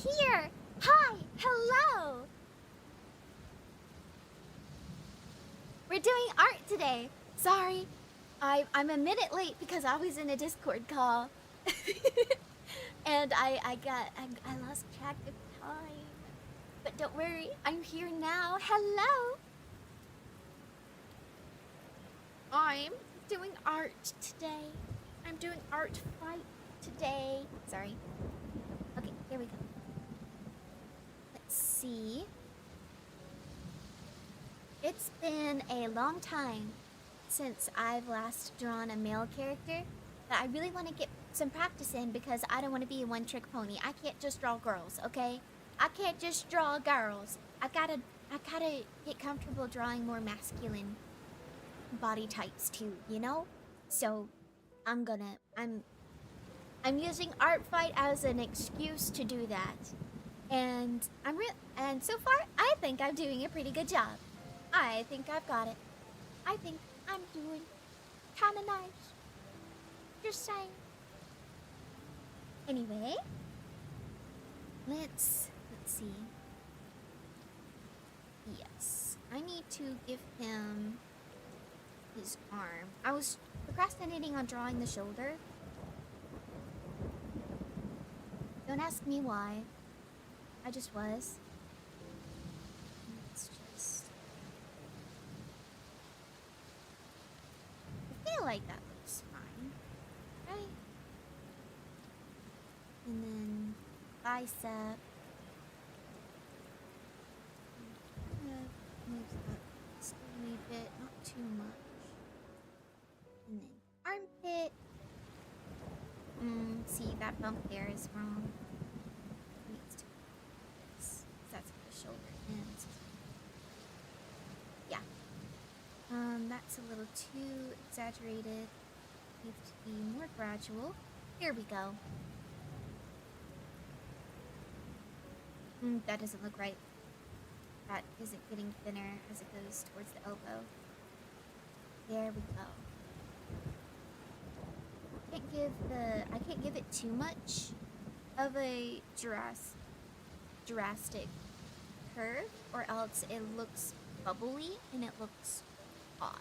here! Hi! Hello! We're doing art today. Sorry, I'm a minute late because I was in a Discord call. And I lost track of time. But don't worry, I'm here now. Hello! I'm doing art today. I'm doing Artfight today. Sorry. Okay, here we go. Let's see. It's been a long time since I've last drawn a male character, but I really want to get some practice in because I don't want to be a one-trick pony. I can't just draw girls, okay? I can't just draw girls. I gotta get comfortable drawing more masculine body types too, you know? So I'm using Artfight as an excuse to do that. And so far I think I'm doing a pretty good job. I think I've got it. I think I'm doing kinda nice. Just saying. Anyway, let's see. Yes, I need to give him his arm. I was procrastinating on drawing the shoulder. Don't ask me why. I just was. Let's just... I feel like that looks fine. Right? And then bicep. Moves up just a wee bit, not too much. And then armpit. See, that bump there is wrong. It needs to be this. That's where the shoulder ends. Yeah. That's a little too exaggerated. Needs to be more gradual. Here we go. That doesn't look right. That isn't getting thinner as it goes towards the elbow. There we go. I can't give it too much of a drastic curve, or else it looks bubbly and it looks odd.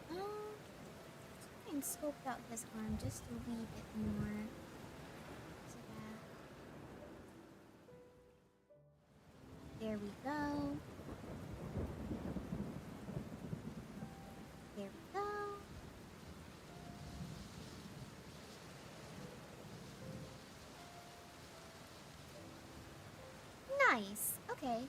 Try and scope out his arm just a wee bit more. So that. There we go. There we go. Nice. Okay.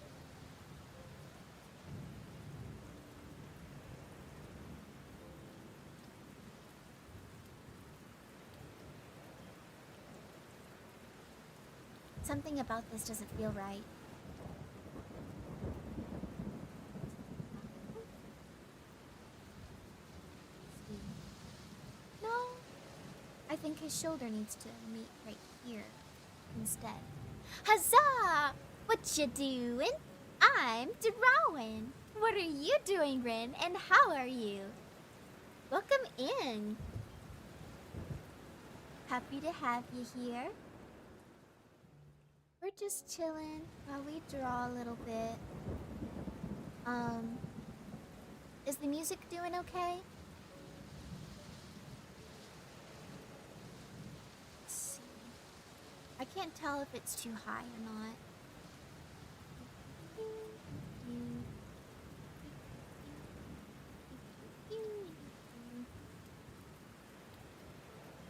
Something about this doesn't feel right. No. I think his shoulder needs to meet right here instead. Huzzah! What you doing? I'm drawing. What are you doing, Rin? And how are you? Welcome in. Happy to have you here. We're just chilling while we draw a little bit. Is the music doing okay? Let's see. I can't tell if it's too high or not.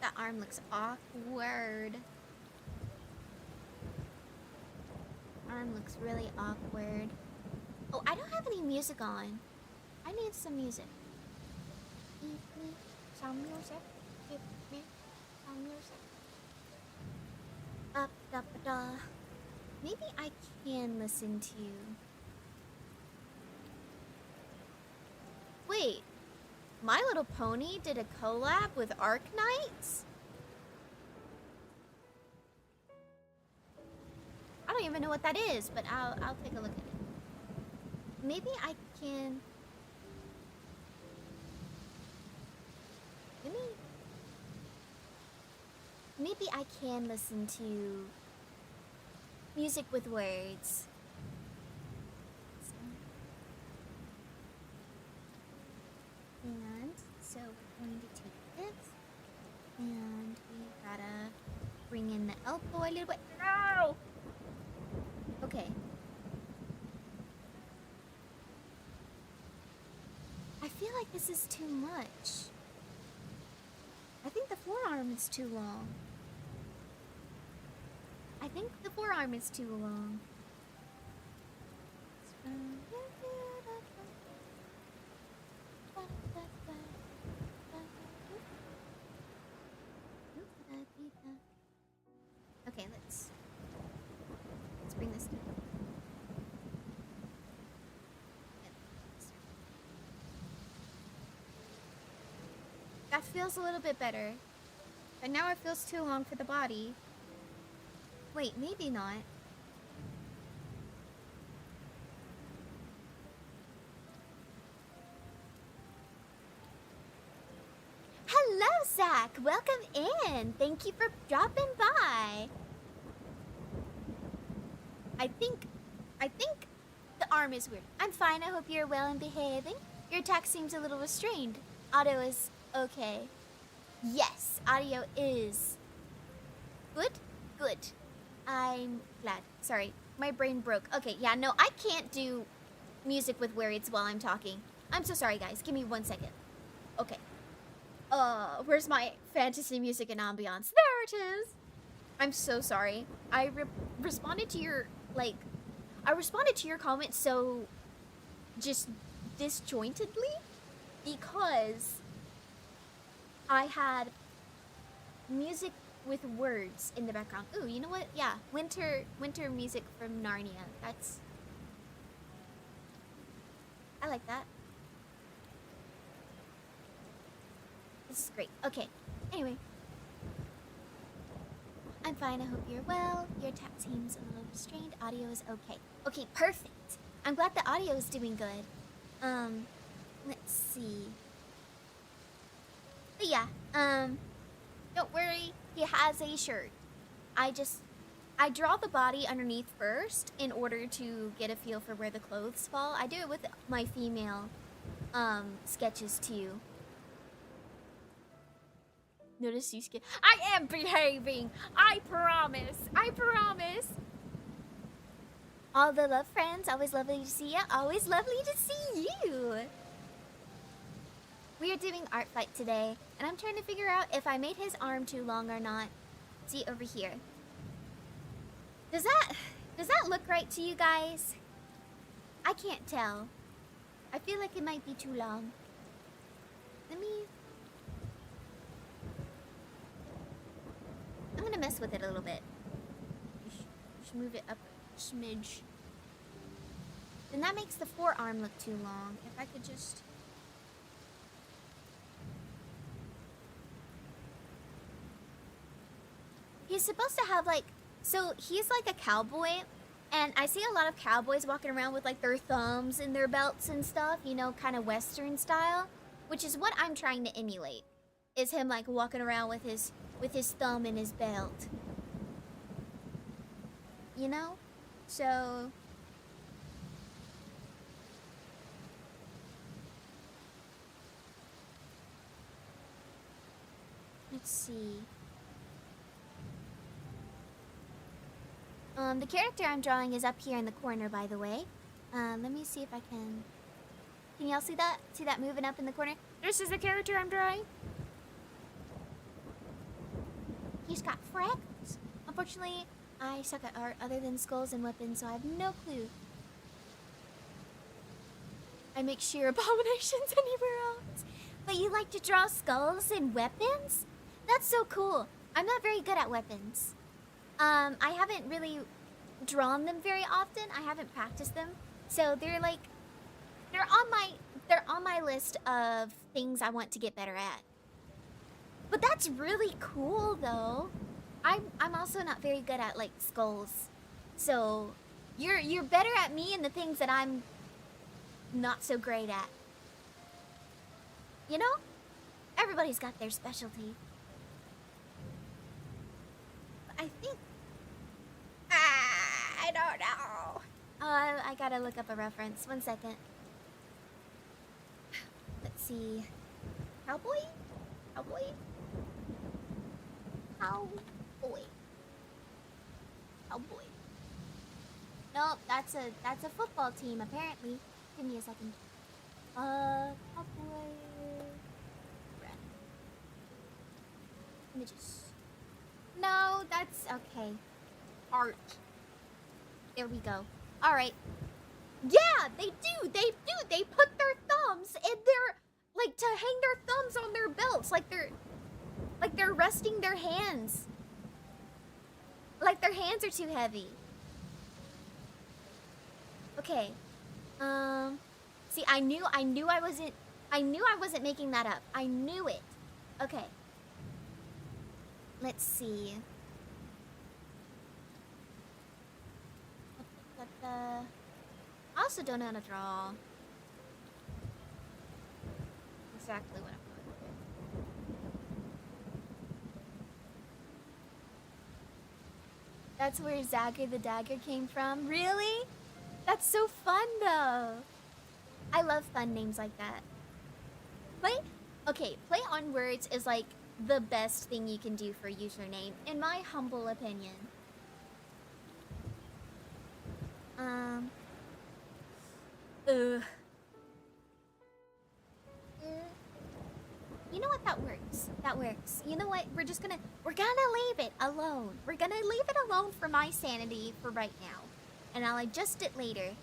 That arm looks awkward. Arm looks really awkward. Oh, I don't have any music on. I need some music. Give me some music. Give me some music. Up, da, ba, da. Maybe I can listen to... Wait. My Little Pony did a collab with Arknights? I don't even know what that is, but I'll take a look at it. Maybe I can... maybe I can listen to music with words. And so we're going to take this, and we gotta bring in the elbow a little bit. No! Okay. I feel like this is too much. I think the forearm is too long. I think the forearm is too long. Okay, let's bring this down. That feels a little bit better. But now it feels too long for the body. Wait, maybe not. Hello, Zach! Welcome in! Thank you for dropping by. I think the arm is weird. I'm fine, I hope you're well and behaving. Your attack seems a little restrained. Audio is okay. Yes, audio is good. Good. I'm glad. Sorry, my brain broke. Okay, yeah, no, I can't do music with words while I'm talking. I'm so sorry, guys. Give me 1 second. Okay. Where's my fantasy music and ambiance? There it is. I'm so sorry. I responded to your, I responded to your comment so just disjointedly because I had music with words in the background. Ooh, you know what? Yeah, winter music from Narnia. I like that. This is great. Okay. Anyway. I'm fine. I hope you're well. Your attack seems a little restrained. Audio is okay. Okay, perfect. I'm glad the audio is doing good. Let's see. But yeah, don't worry. He has a shirt. I draw the body underneath first in order to get a feel for where the clothes fall. I do it with my female, sketches too. Notice you skip. I am behaving. I promise. I promise. All the love friends. Always lovely to see you. Always lovely to see you. We are doing Artfight today, and I'm trying to figure out if I made his arm too long or not. See over here. Does that look right to you guys? I can't tell. I feel like it might be too long. I'm gonna mess with it a little bit. Just move it up a smidge. Then that makes the forearm look too long. If I could just... He's supposed to have so he's like a cowboy, and I see a lot of cowboys walking around with their thumbs in their belts and stuff, you know, kind of Western style, which is what I'm trying to emulate, is him walking around with his thumb in his belt. You know? So... Let's see. The character I'm drawing is up here in the corner, by the way. Let me see if I can... Can y'all see that? See that moving up in the corner? This is the character I'm drawing. He's got freckles. Unfortunately, I suck at art other than skulls and weapons, so I have no clue. I make sheer abominations anywhere else. But you like to draw skulls and weapons? That's so cool. I'm not very good at weapons. I haven't really drawn them very often. I haven't practiced them. So they're on my list of things I want to get better at. But that's really cool though. I'm also not very good at skulls. So you're better at me in the things that I'm not so great at. You know? Everybody's got their specialty. I think... I don't know. I gotta look up a reference. 1 second. Let's see. Cowboy? Cowboy? Cowboy. Cowboy. Nope, that's a football team, apparently. Give me a second. Cowboy... Images. No, that's okay. Art. There we go. Alright. Yeah, they do! They put their thumbs in their... Like, to hang their thumbs on their belts. Like they're resting their hands. Like their hands are too heavy. Okay. See, I knew I wasn't making that up. I knew it. Okay. Let's see. I also don't know how to draw. Exactly what I'm doing. That's where Zagger the Dagger came from? Really? That's so fun though. I love fun names like that. Play on words is like the best thing you can do for a username, in my humble opinion. You know what? That works. That works. You know what? We're gonna leave it alone. We're gonna leave it alone for my sanity for right now. And I'll adjust it later.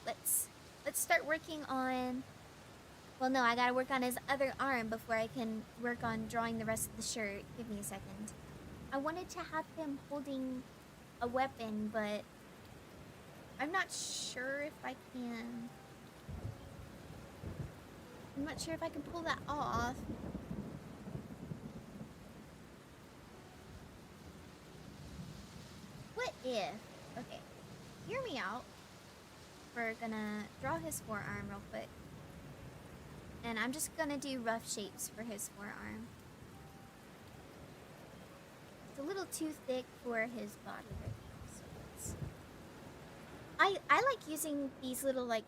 Let's start working on... Well, no, I gotta work on his other arm before I can work on drawing the rest of the shirt. Give me a second. I wanted to have him holding a weapon, but I'm not sure if I can... I'm not sure if I can pull that off. What if... Okay, hear me out. We're gonna draw his forearm real quick. And I'm just gonna do rough shapes for his forearm. It's a little too thick for his body right now, so let's... I like using these little like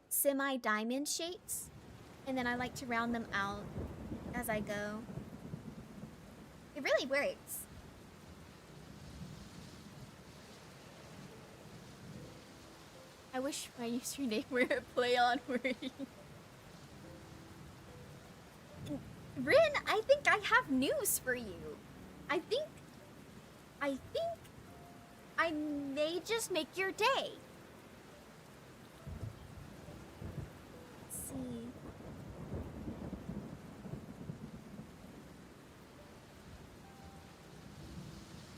semi-diamond shapes, and then I like to round them out as I go. It really works. I wish my username were a play on word. Rin, I think I have news for you. I think I may just make your day. Let's see.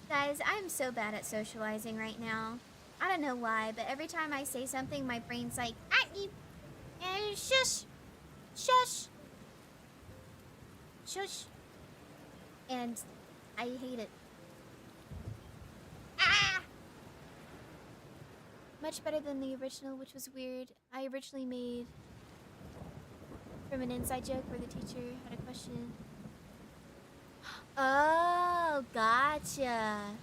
Guys, I'm so bad at socializing right now. I don't know why, but every time I say something, my brain's like, shush, shush. Shush. And I hate it. Ah! Much better than the original, which was weird. I originally made from an inside joke where the teacher had a question. Oh, gotcha.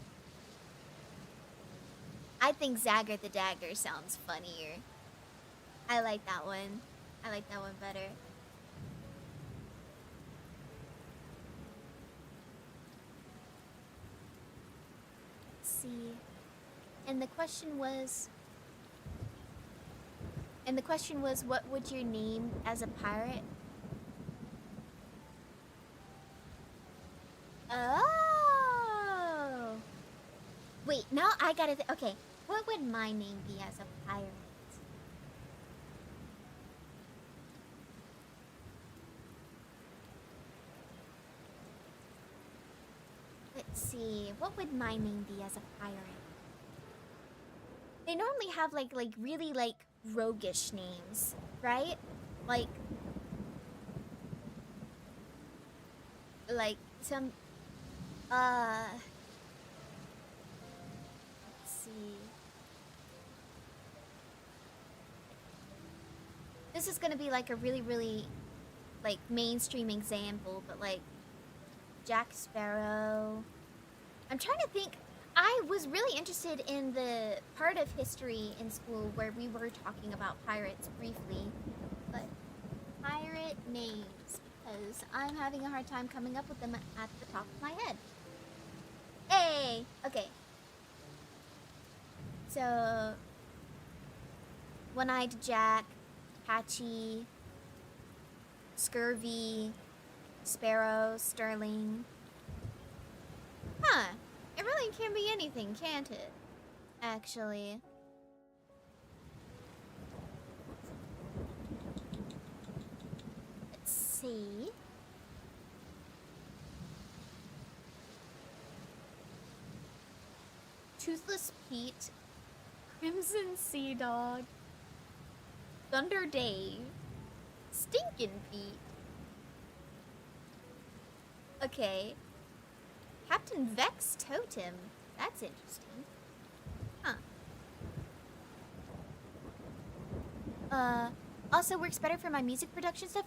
I think Zagger the Dagger sounds funnier. I like that one. I like that one better. See. And the question was, what would your name as a pirate? Oh. Wait, now I gotta okay. What would my name be as a pirate? Let's see. What would my name be as a pirate? They normally have like really like roguish names, right? Like some let's see. This is gonna be like a really like mainstream example, but like Jack Sparrow. I'm trying to think. I was really interested in the part of history in school where we were talking about pirates briefly, but pirate names, because I'm having a hard time coming up with them at the top of my head. Hey! Okay. So, One-Eyed Jack, Patchy, Scurvy, Sparrow, Sterling. Huh. It really can be anything, can't it? Actually. Let's see. Toothless Pete, Crimson Sea Dog, Thunder Dave, Stinkin' Pete. Okay. Captain Vex Totem. That's interesting. Huh. Also works better for my music production stuff.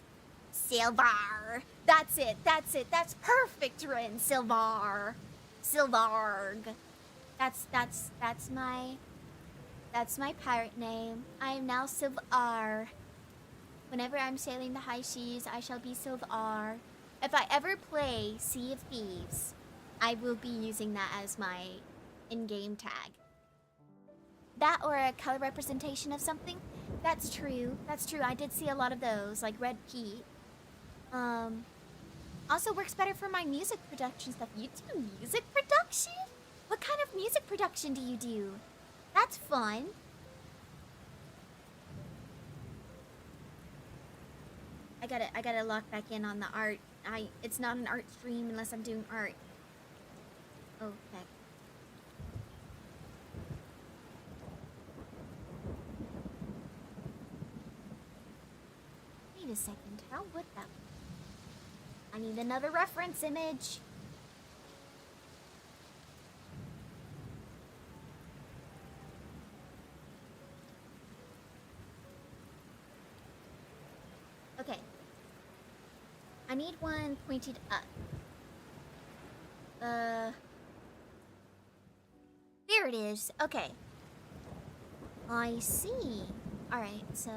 Silvar. That's it. That's it. That's perfect, Rin. Silvar. Silvarg. That's my pirate name. I am now Silvar. Whenever I'm sailing the high seas, I shall be Silvar. If I ever play Sea of Thieves, I will be using that as my in-game tag. That or a color representation of something. That's true. That's true. I did see a lot of those, like Red Pete. Also works better for my music production stuff. You do music production? What kind of music production do you do? That's fun. I gotta lock back in on the art. It's not an art stream unless I'm doing art. Oh, heck. Wait a second, how would that work? I need another reference image. Okay. I need one pointed up. There it is. Okay. I see. Alright, so...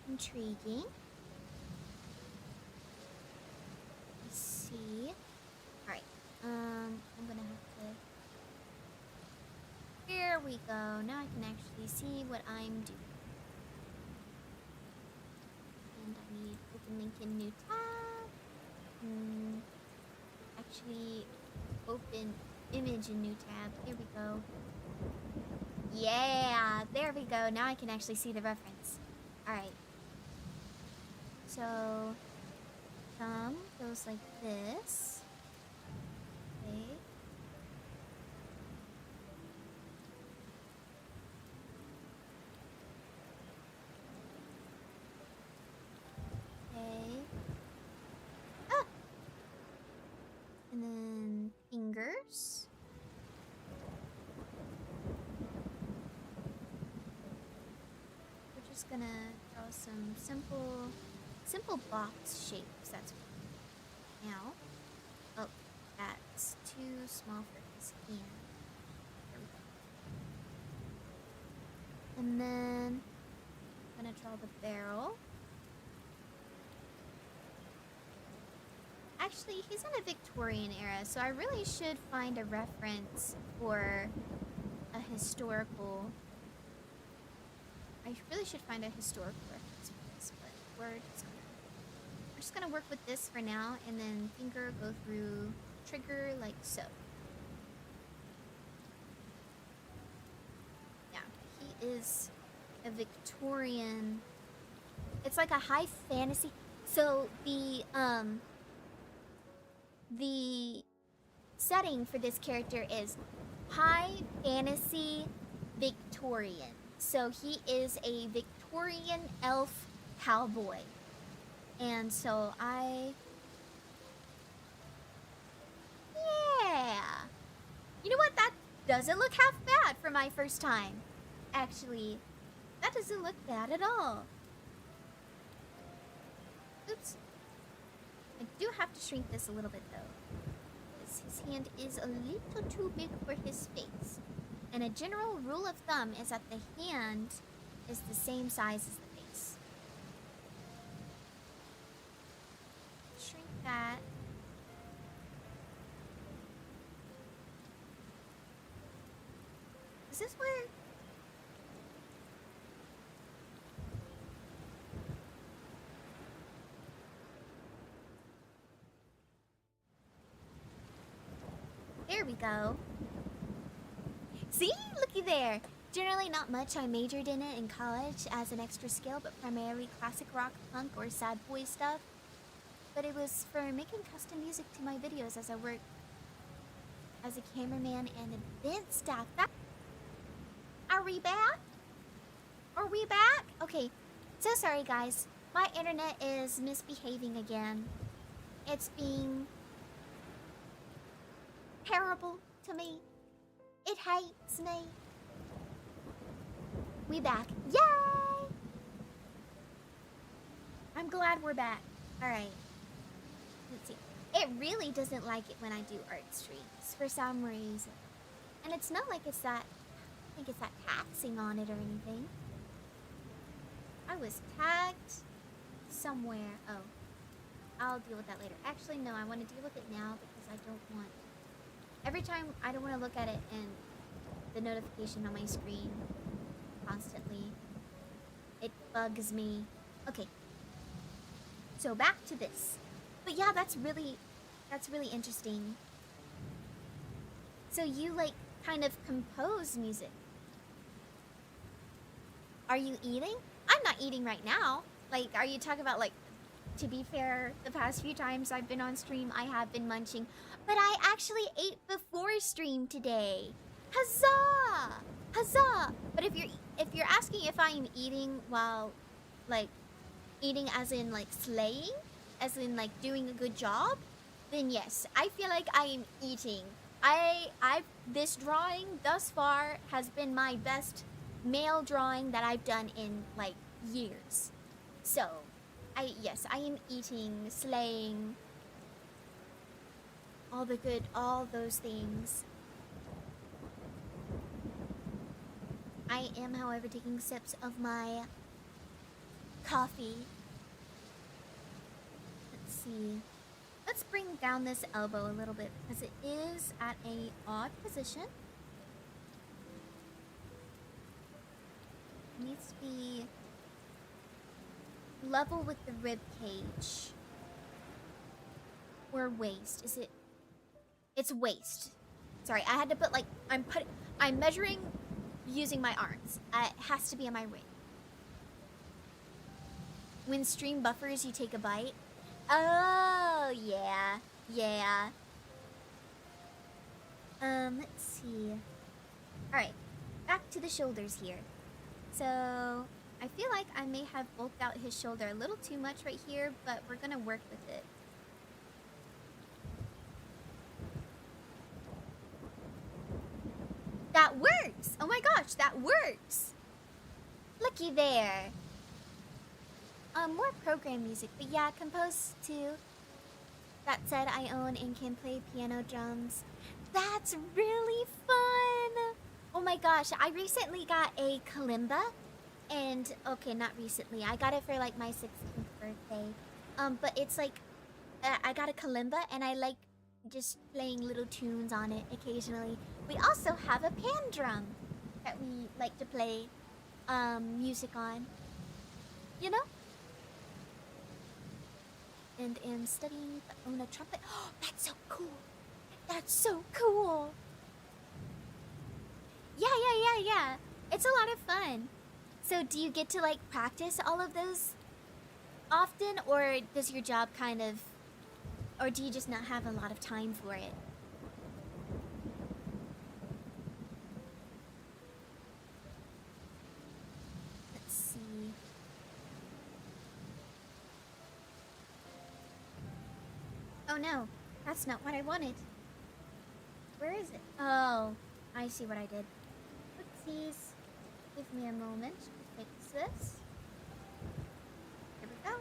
Intriguing. Let's see. Alright. I'm gonna have to... Here we go. Now I can actually see what I'm doing. And I need open link in new tab. Actually, open image in new tab. Here we go. Yeah, there we go. Now I can actually see the reference. Alright. So, thumb goes like this. Okay. Okay. Ah! And then fingers. We're just gonna draw some simple box shapes. That's now. Oh, that's too small for his hand. There we go. And then I'm gonna draw the barrel. Actually, he's in a Victorian era, so I really should find a reference for a historical. I really should find a historical reference for this, but we're just gonna work with this for now, and then finger go through trigger like so. Yeah, he is a Victorian. It's like a high fantasy. So the setting for this character is high fantasy Victorian. So he is a Victorian elf cowboy. And so yeah. You know what? That doesn't look half bad for my first time. Actually, that doesn't look bad at all. Oops. I do have to shrink this a little bit though. face. His hand is a little too big for his face. And a general rule of thumb is that the hand is the same size as the face. Shrink that. Is this where... There we go. See? Looky there. Generally not much. I majored in it in college as an extra skill, but primarily classic rock, punk, or sad boy stuff. But it was for making custom music to my videos as I worked as a cameraman and event staff. Are we back? Are we back? Okay. So sorry, guys. My internet is misbehaving again. It's being terrible to me. It hates me. We back. Yay! I'm glad we're back. Alright. Let's see. It really doesn't like it when I do art streams for some reason. And it's not like it's that... I think it's that taxing on it or anything. I was tagged somewhere. Oh. I'll deal with that later. Actually, no. I want to deal with it now because I don't want... Every time I don't want to look at it and the notification on my screen constantly. It bugs me. Okay. So back to this. But yeah, that's really interesting. So you like kind of compose music. Are you eating? I'm not eating right now. Like, are you talking about like, to be fair, the past few times I've been on stream, I have been munching. But I actually ate before stream today. Huzzah! Huzzah! But if you're asking if I am eating while, like, eating as in like slaying, as in like doing a good job, then yes, I feel like I am eating. This drawing thus far has been my best male drawing that I've done in like years. So, yes, I am eating, slaying, all those things. I am, however, taking sips of my coffee. Let's see. Let's bring down this elbow a little bit because it is at an odd position. It needs to be level with the rib cage. Or waist. Is it? It's waist. Sorry, I had to put like I'm measuring using my arms. It has to be on my ring. When stream buffers, you take a bite. Oh, yeah. Yeah. Let's see. Alright, back to the shoulders here. So, I feel like I may have bulked out his shoulder a little too much right here, but we're gonna work with it. That works! Oh my gosh, that works! Looky there. More program music, but yeah, compose too. That said, I own and can play piano drums. That's really fun! Oh my gosh, I recently got a kalimba. And, okay, not recently. I got it for like my 16th birthday. But it's like, I got a kalimba and I like just playing little tunes on it occasionally. We also have a pan drum that we like to play music on. You know? And am studying to own a trumpet. Oh, that's so cool. That's so cool. Yeah. It's a lot of fun. So do you get to like practice all of those often, or does your job kind of, or do you just not have a lot of time for it? Let's see. Oh no, that's not what I wanted. Where is it? Oh, I see what I did. Oopsies. Give me a moment to fix this. Here we go.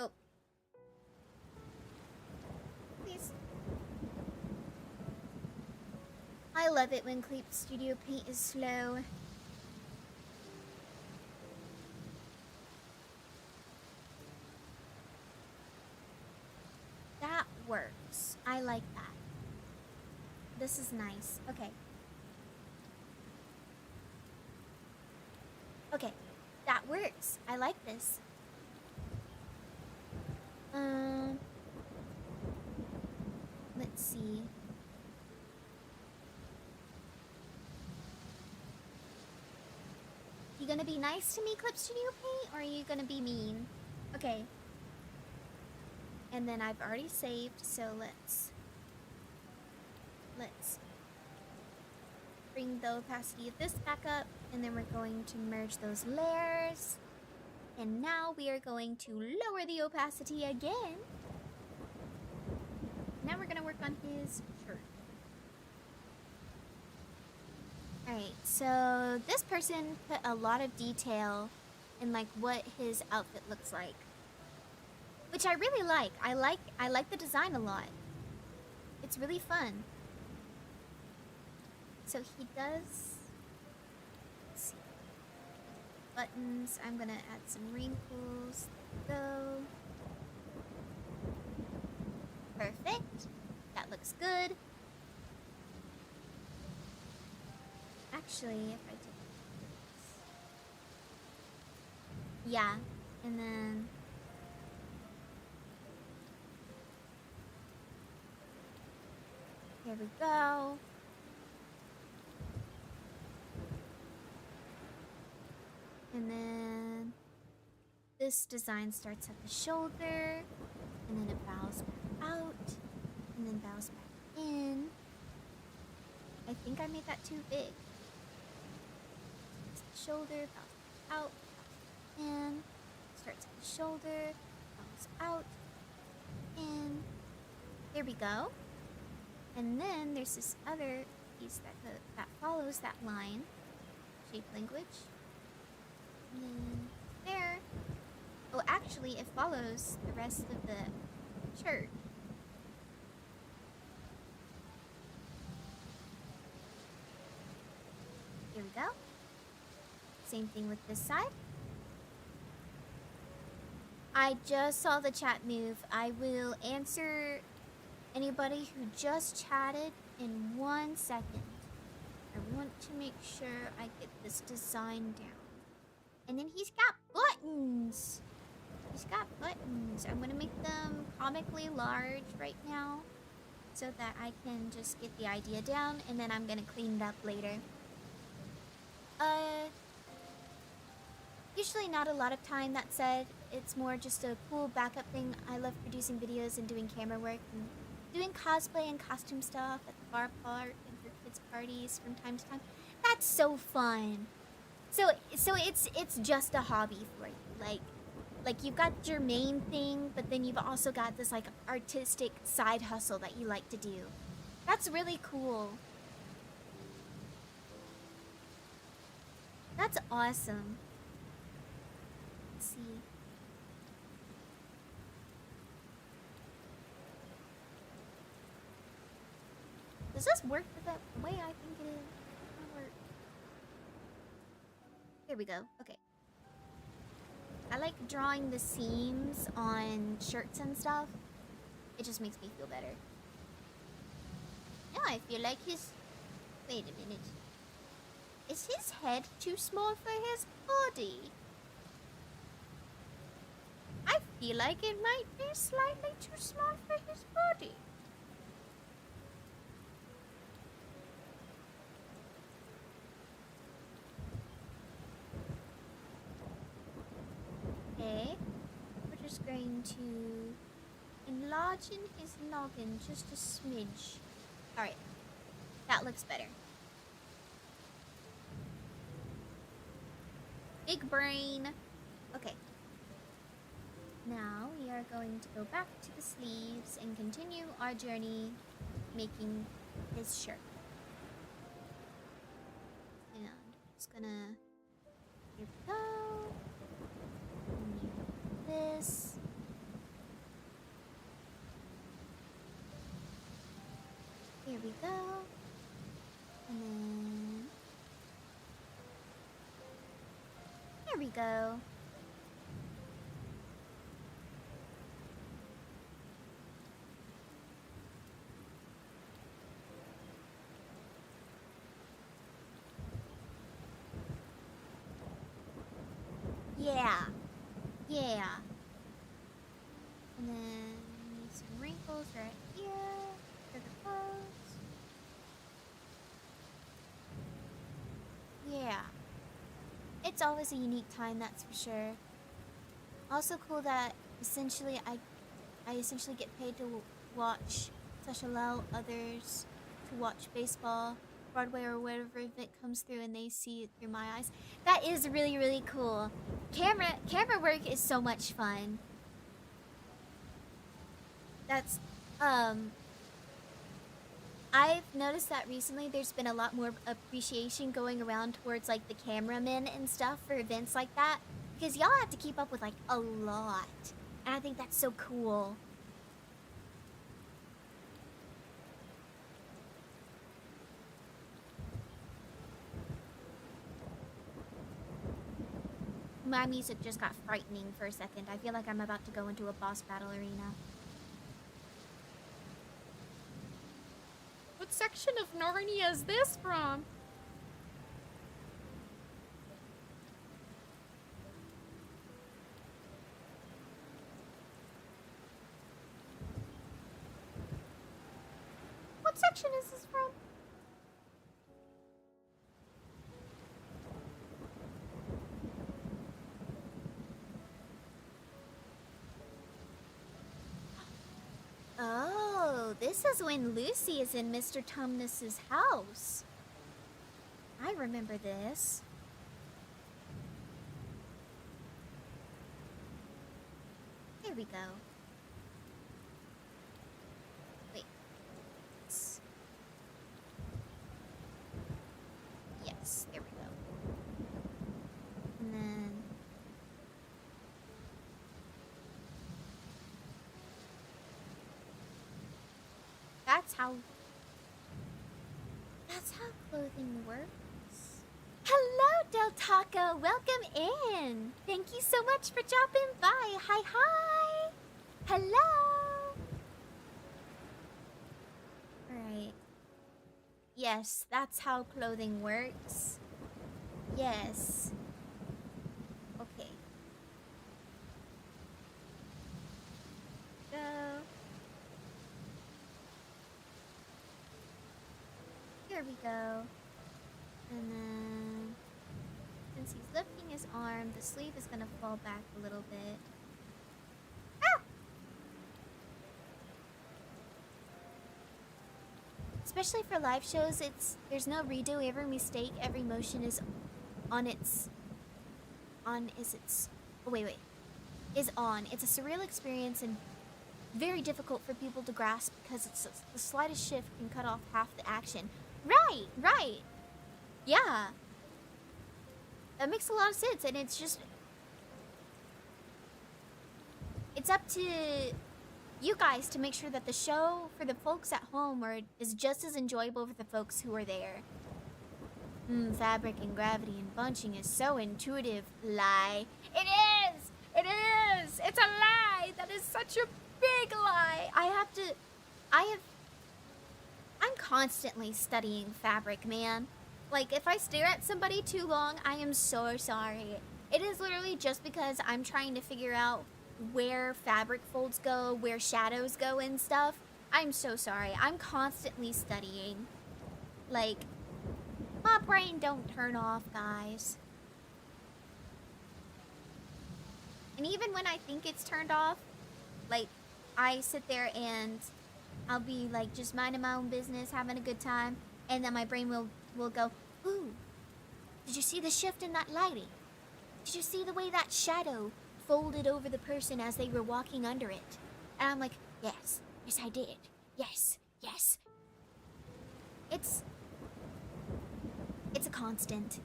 Oh. I love it when Clip Studio Paint is slow. That works. I like that. This is nice. Okay. Okay. That works. I like this. Let's see. You gonna be nice to me, Clip Studio Paint, or are you gonna be mean? Okay. And then I've already saved, so let's bring the opacity of this back up, and then we're going to merge those layers. And now we are going to lower the opacity again. Now we're gonna work on his shirt. Alright, so this person put a lot of detail in like what his outfit looks like, which I really like. I like the design a lot. It's really fun. So he does, let's see, buttons. I'm gonna add some wrinkles. There we go. Perfect. That looks good. Actually, if I did this. Yeah, and then here we go. And then this design starts at the shoulder, and then it bows back out, and then bows back in. I think I made that too big. Shoulder, bows out, in, starts at the shoulder, bows out, in. There we go. And then there's this other piece that follows that line, shape language. And then there. Oh, actually, it follows the rest of the shirt. Here we go. Same thing with this side. I just saw the chat move. I will answer anybody who just chatted in 1 second. I want to make sure I get this design down. And then he's got buttons. He's got buttons. I'm going to make them comically large right now so that I can just get the idea down, and then I'm going to clean it up later. Usually not a lot of time, that said. It's more just a cool backup thing. I love producing videos and doing camera work and doing cosplay and costume stuff at the bar part and for kids' parties from time to time. That's so fun. So it's just a hobby for you. Like you've got your main thing, but then you've also got this like artistic side hustle that you like to do. That's really cool. That's awesome. Let's see. Does this work the way I think it is? There we go. Okay. I like drawing the seams on shirts and stuff. It just makes me feel better. Now I feel like his... Wait a minute. Is his head too small for his body? I feel like it might be slightly too small for his body. Okay, we're just going to enlarge in his noggin just a smidge. Alright, that looks better. Big brain. Okay. Now we are going to go back to the sleeves and continue our journey making his shirt. And I'm just gonna... Here we go. This. Here we go. And then... There we go. Yeah. Yeah. And then need some wrinkles right here for the pose. Yeah. It's always a unique time, that's for sure. Also cool that essentially I essentially get paid to watch slash allow others to watch baseball, Broadway or whatever event comes through and they see it through my eyes. That is really, really cool. Camera work is so much fun. That's I've noticed that recently there's been a lot more appreciation going around towards like the cameramen and stuff for events like that, because y'all have to keep up with like a lot, and I think that's so cool. My music just got frightening for a second. I feel like I'm about to go into a boss battle arena. What section of Narnia is this from? What section is this from? Oh, this is when Lucy is in Mr. Tumnus's house. I remember this. There we go. Wait. Yes, there we go. And then... That's how clothing works. Hello, Del Taco. Welcome in. Thank you so much for dropping by. Hi, hi. Hello. Alright. Yes, that's how clothing works. Yes. Okay. Go. There we go. And then, since he's lifting his arm, the sleeve is gonna fall back a little bit. Ah! Especially for live shows, there's no redo. Every mistake, every motion is on. It's on. It's a surreal experience and very difficult for people to grasp because the slightest shift can cut off half the action. Right. Yeah. That makes a lot of sense, and it's just... It's up to you guys to make sure that the show for the folks at home is just as enjoyable for the folks who are there. Fabric and gravity and bunching is so intuitive. Lie. It is! It's a lie! That is such a big lie! I'm constantly studying fabric, man. Like, if I stare at somebody too long, I am so sorry. It is literally just because I'm trying to figure out where fabric folds go, where shadows go and stuff. I'm so sorry. I'm constantly studying. Like, my brain don't turn off, guys. And even when I think it's turned off, like, I sit there and I'll be like just minding my own business, having a good time, and then my brain will go, ooh, did you see the shift in that lighting? Did you see the way that shadow folded over the person as they were walking under it? And I'm like, yes I did. Yes. It's a constant.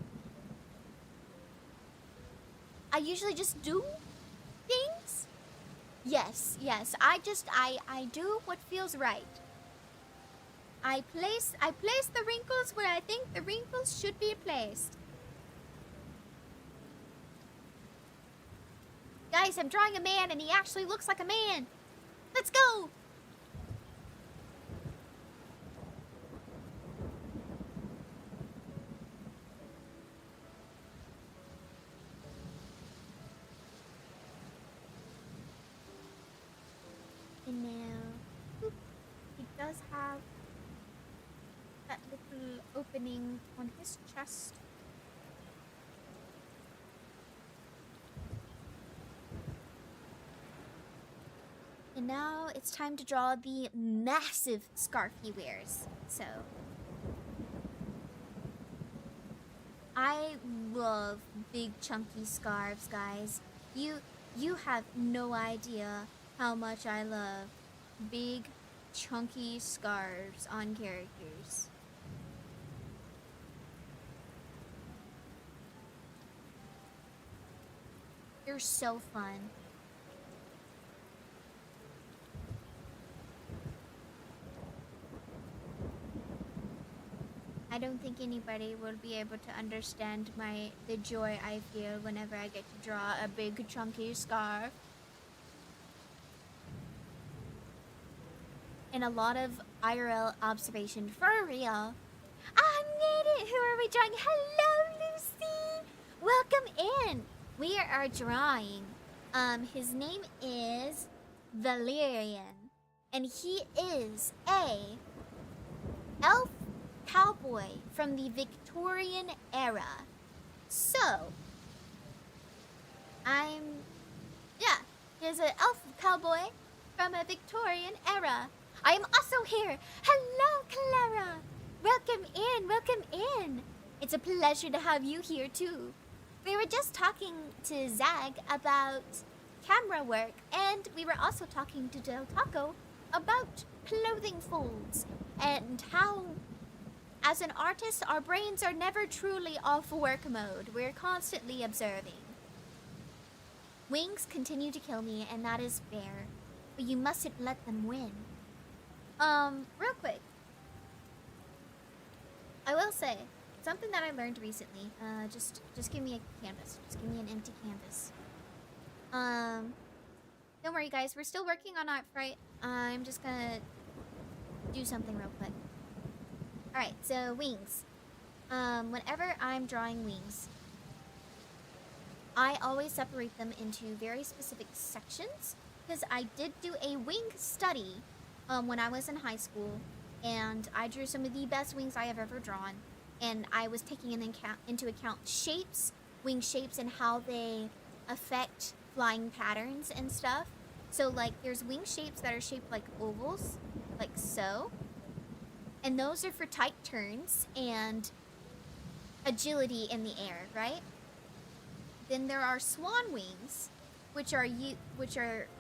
I usually just do things. Yes. I do what feels right. I place the wrinkles where I think the wrinkles should be placed. Guys, I'm drawing a man and he actually looks like a man. Let's go. And now, he does have that little opening on his chest. And now it's time to draw the massive scarf he wears. So, I love big chunky scarves, guys. You have no idea how much I love big chunky scarves on characters. They're so fun. I don't think anybody will be able to understand the joy I feel whenever I get to draw a big chunky scarf. And a lot of IRL observation for real. I made it! Who are we drawing? Hello, Lucy! Welcome in! We are drawing. His name is Valerian. And he is a elf cowboy from the Victorian era. So, he's an elf cowboy from a Victorian era. I am also here. Hello, Clara. Welcome in, welcome in. It's a pleasure to have you here too. We were just talking to Zag about camera work, and we were also talking to Del Taco about clothing folds and how, as an artist, our brains are never truly off work mode. We're constantly observing. Wings continue to kill me, and that is fair. But you mustn't let them win. Real quick. I will say, something that I learned recently. Just give me a canvas. Just give me an empty canvas. Don't worry, guys. We're still working on Artfight. I'm just gonna do something real quick. Alright, so wings. Whenever I'm drawing wings, I always separate them into very specific sections, because I did do a wing study when I was in high school, and I drew some of the best wings I have ever drawn, and I was taking into account shapes, wing shapes, and how they affect flying patterns and stuff. So, like, there's wing shapes that are shaped like ovals, like so. And those are for tight turns and agility in the air, right? Then there are swan wings, which are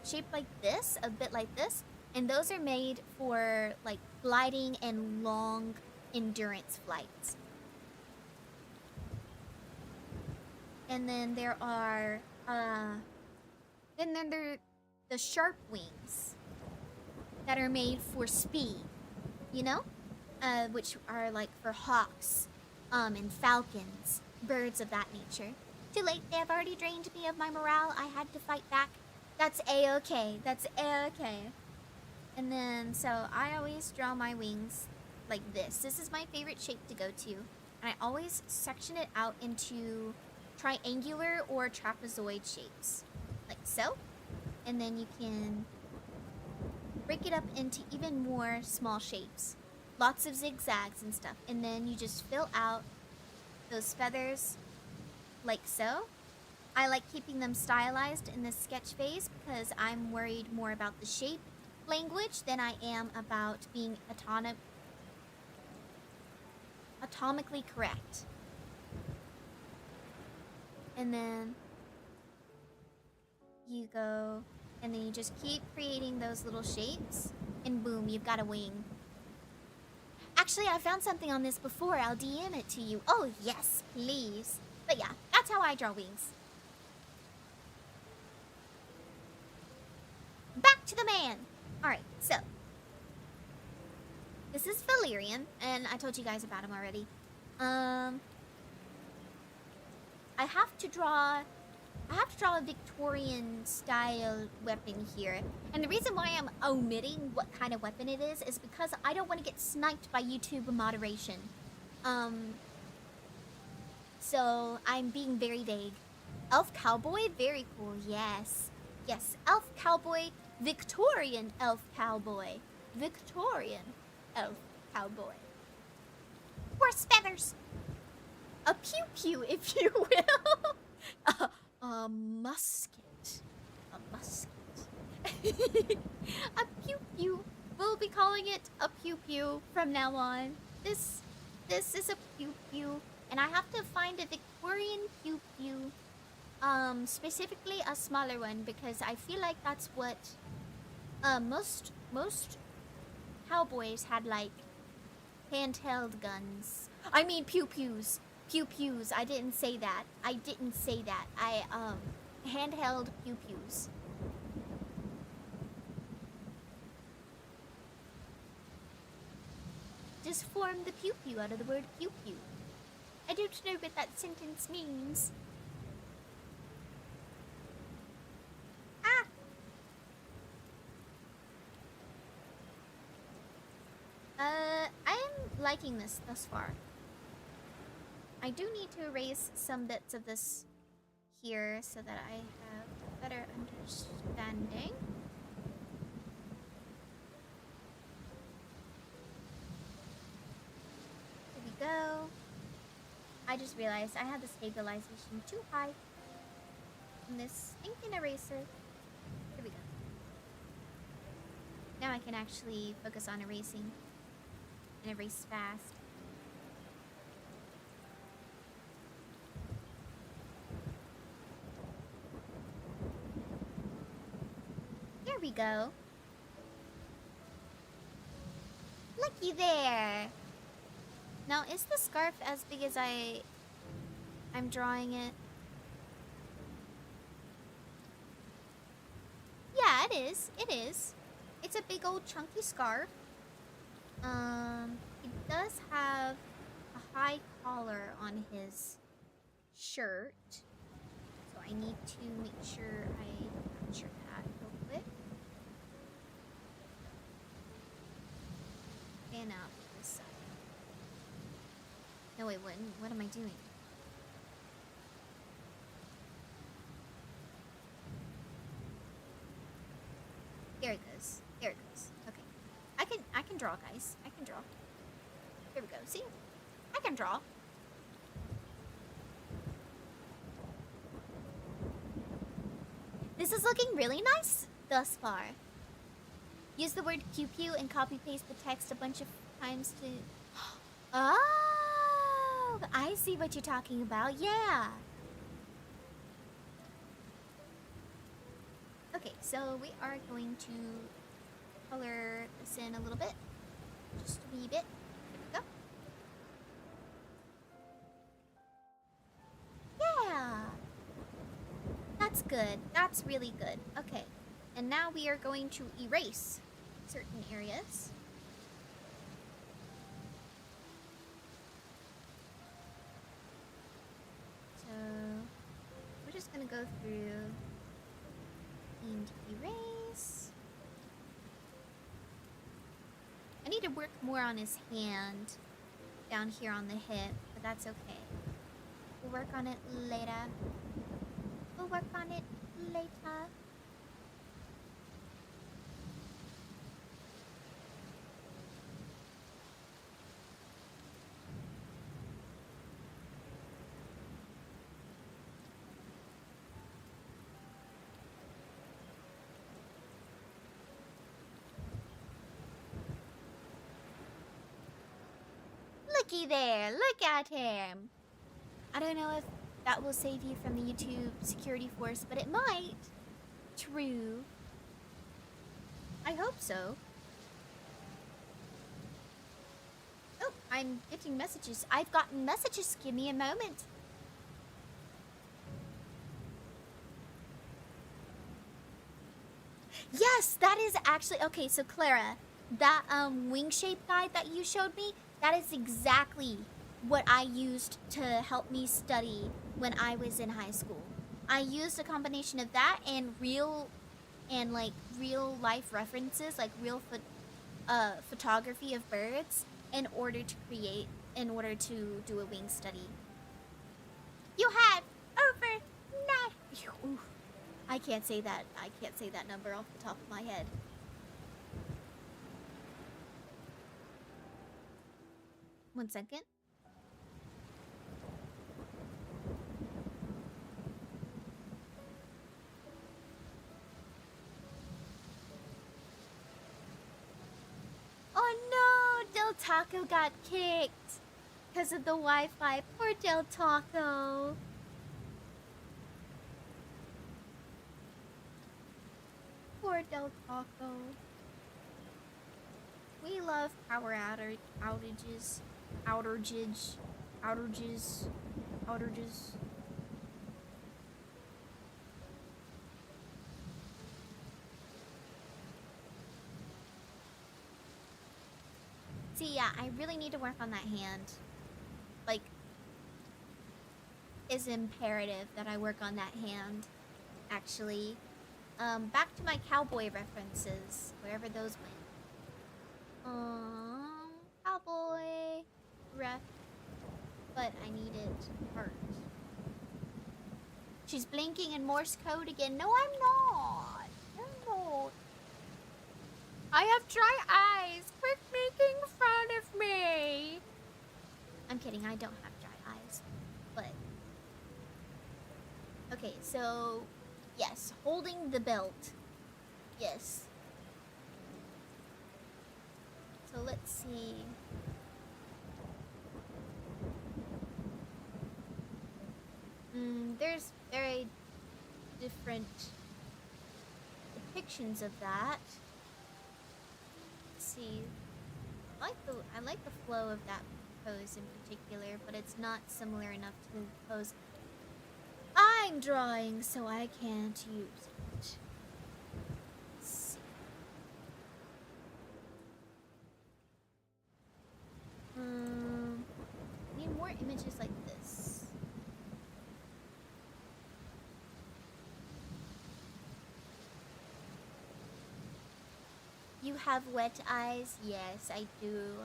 shaped like this, a bit like this, and those are made for like gliding and long endurance flights. And then there are the sharp wings that are made for speed, you know? Which are like for hawks, and falcons, birds of that nature. Too late, they have already drained me of my morale. I had to fight back. That's A-okay. That's A-okay. And then, so I always draw my wings like this. This is my favorite shape to go to. And I always section it out into triangular or trapezoid shapes. Like so. And then you can break it up into even more small shapes. Lots of zigzags and stuff. And then you just fill out those feathers like so. I like keeping them stylized in this sketch phase because I'm worried more about the shape language than I am about being atomically correct. And then you go, and then you just keep creating those little shapes, and boom, you've got a wing. Actually, I found something on this before. I'll DM it to you. Oh, yes, please. But yeah, that's how I draw wings. Back to the man. Alright, so. The This is Valerian, and I told you guys about him already. I have to draw a Victorian style weapon here. And the reason why I'm omitting what kind of weapon it is because I don't want to get sniped by YouTube moderation. So I'm being very vague. Elf cowboy, very cool. Yes. Yes, elf cowboy, Victorian elf cowboy. Victorian elf cowboy. Horse feathers. A pew pew, if you will. A musket. A musket. A pew pew. We'll be calling it a pew pew from now on. This is a pew pew. And I have to find a Victorian pew pew. Specifically a smaller one because I feel like that's what most cowboys had, like handheld guns. I mean pew pews. Pew pews. I didn't say that. I handheld pew pews. Just form the pew pew out of the word pew pew. I don't know what that sentence means. Ah! I am liking this thus far. I do need to erase some bits of this here so that I have a better understanding. There we go. I just realized I had the stabilization too high in this stinking eraser. Here we go. Now I can actually focus on erasing and erase fast. There we go. Looky there. Now, is the scarf as big as I'm drawing it? Yeah, it is. It is. It's a big old chunky scarf. It does have a high collar on his shirt. So I need to make sure I capture that real quick. Fan out this side. No, wait, what am I doing? There it goes. There it goes. Okay. I can draw, guys. I can draw. Here we go. See? I can draw. This is looking really nice thus far. Use the word pew pew and copy paste the text a bunch of times to... Oh! I see what you're talking about. Yeah! Okay, so we are going to color this in a little bit. Just a wee bit. There we go. Yeah! That's good. That's really good. Okay. And now we are going to erase certain areas. So we're just going to go through and erase. I need to work more on his hand down here on the hip, but that's okay. We'll work on it later. We'll work on it later. Looky there, look at him. I don't know if that will save you from the YouTube security force, but it might. True. I hope so. Oh, I'm getting messages. I've gotten messages. Give me a moment. Yes, that is actually... Okay, so Clara, that wing shape guide that you showed me, that is exactly what I used to help me study when I was in high school. I used a combination of that and real life references, like real photography of birds in order to do a wing study. You have over nine. I can't say that. I can't say that number off the top of my head. One second. Oh no, Del Taco got kicked because of the Wi-Fi. Poor Del Taco. Poor Del Taco. We love power outages. See, yeah, I really need to work on that hand. Like, it's imperative that I work on that hand, actually. Back to my cowboy references, wherever those went. Cowboy ref, but I need it hurt. She's blinking in Morse code again. No, I'm not. No. I have dry eyes. Quit making fun of me. I'm kidding. I don't have dry eyes, but okay. So, yes, holding the belt. Yes. So let's see. There's very different depictions of that. Let's see. I like the flow of that pose in particular, but it's not similar enough to the pose I'm drawing, so I can't use it. Let's see. Need more images like this. You have wet eyes? Yes, I do.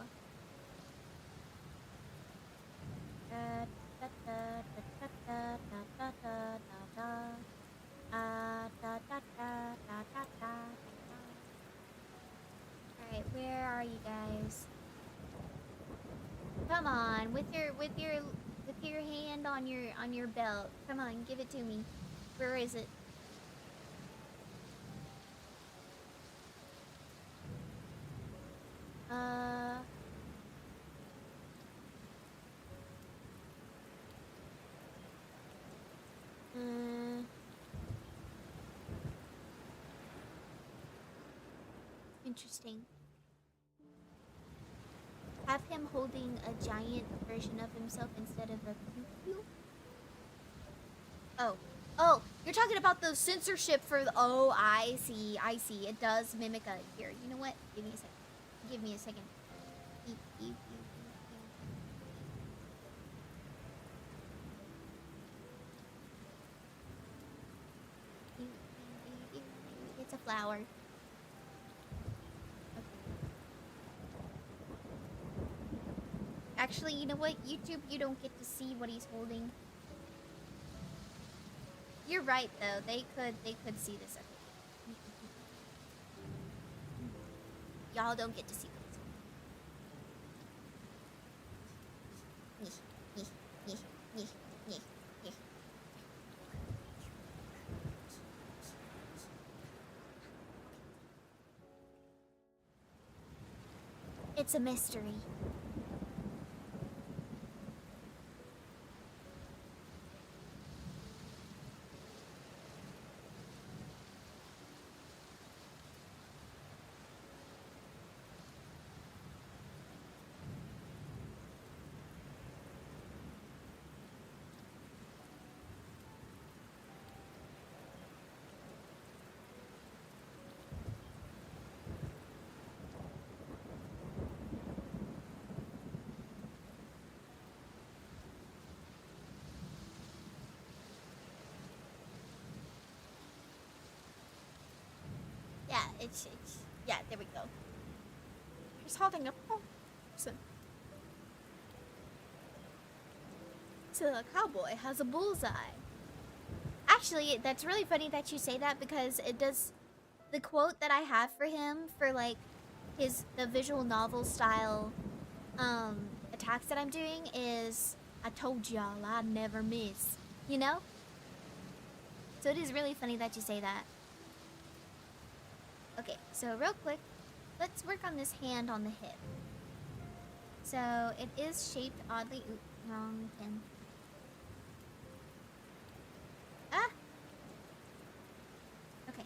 Alright, where are you guys? Come on, with your hand on your belt. Come on, give it to me. Where is it? Interesting. Have him holding a giant version of himself instead of a pew-pew? Oh, you're talking about the censorship for the, oh, I see. It does mimic a, here, you know what? Give me a second. Beep, beep, beep, beep, beep. It's a flower. Actually, you know what? YouTube, you don't get to see what he's holding. You're right, though. They could see this. Y'all don't get to see this. It's a mystery. it's yeah, there we go. He's holding a person. So the cowboy has a bullseye. Actually, that's really funny that you say that because it does. The quote that I have for him for like the visual novel style attacks that I'm doing is I told y'all I'd never miss. You know? So it is really funny that you say that. Okay, so real quick, let's work on this hand on the hip. So it is shaped oddly. Oop, wrong pin. Ah! Okay.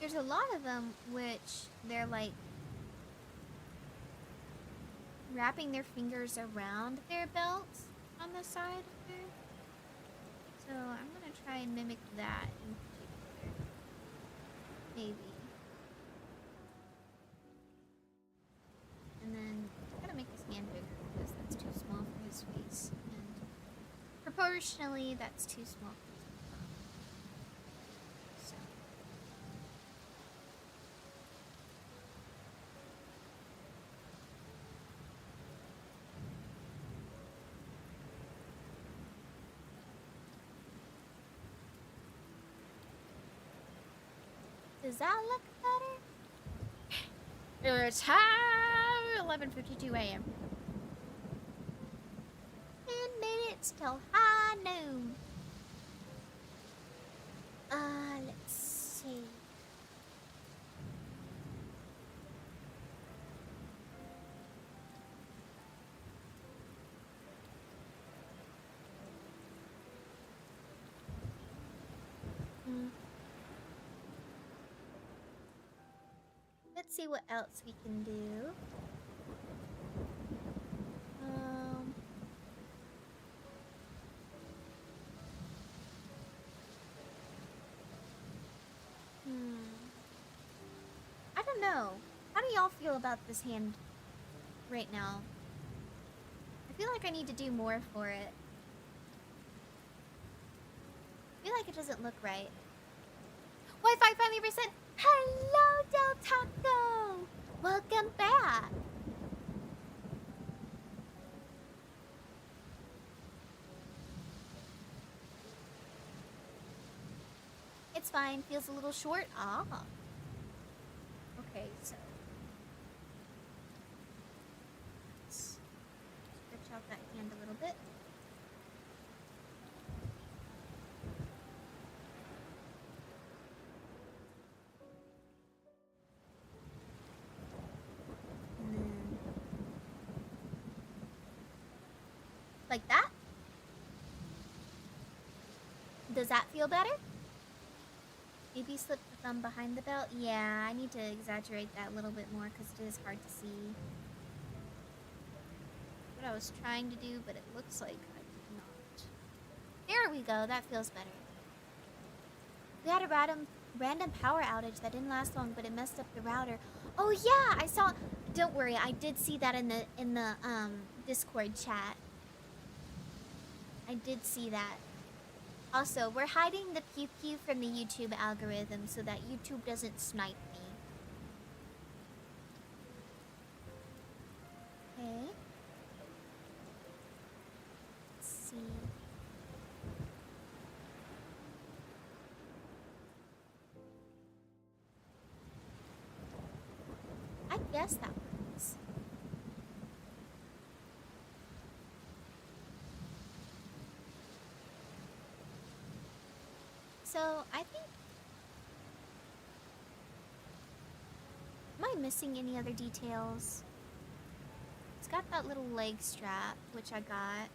There's a lot of them which they're like wrapping their fingers around their belt on the side of there. So I'm gonna try and mimic that in particular. Maybe. And then I gotta make his hand bigger because that's too small for his face. And proportionally that's too small for his mouth. So does that look better? It's time 11:52 a.m. 10 minutes till high noon. Let's see. Let's see what else we can do. I don't know. How do y'all feel about this hand right now? I feel like I need to do more for it. I feel like it doesn't look right. Wi-Fi finally reset. Hello, Del Taco. Welcome back. It's fine. Feels a little short. Ah. Okay, so let's stretch out that hand a little bit. And then like that. Does that feel better? Maybe slip the thumb behind the belt? Yeah, I need to exaggerate that a little bit more because it is hard to see what I was trying to do, but it looks like I did not. There we go, that feels better. We had a random power outage that didn't last long, but it messed up the router. Oh yeah, I saw. Don't worry, I did see that in the Discord chat. I did see that. Also, we're hiding the pew pew from the YouTube algorithm so that YouTube doesn't snipe me. Okay. Let's see. I guess that works. So, I think... Am I missing any other details? It's got that little leg strap, which I got.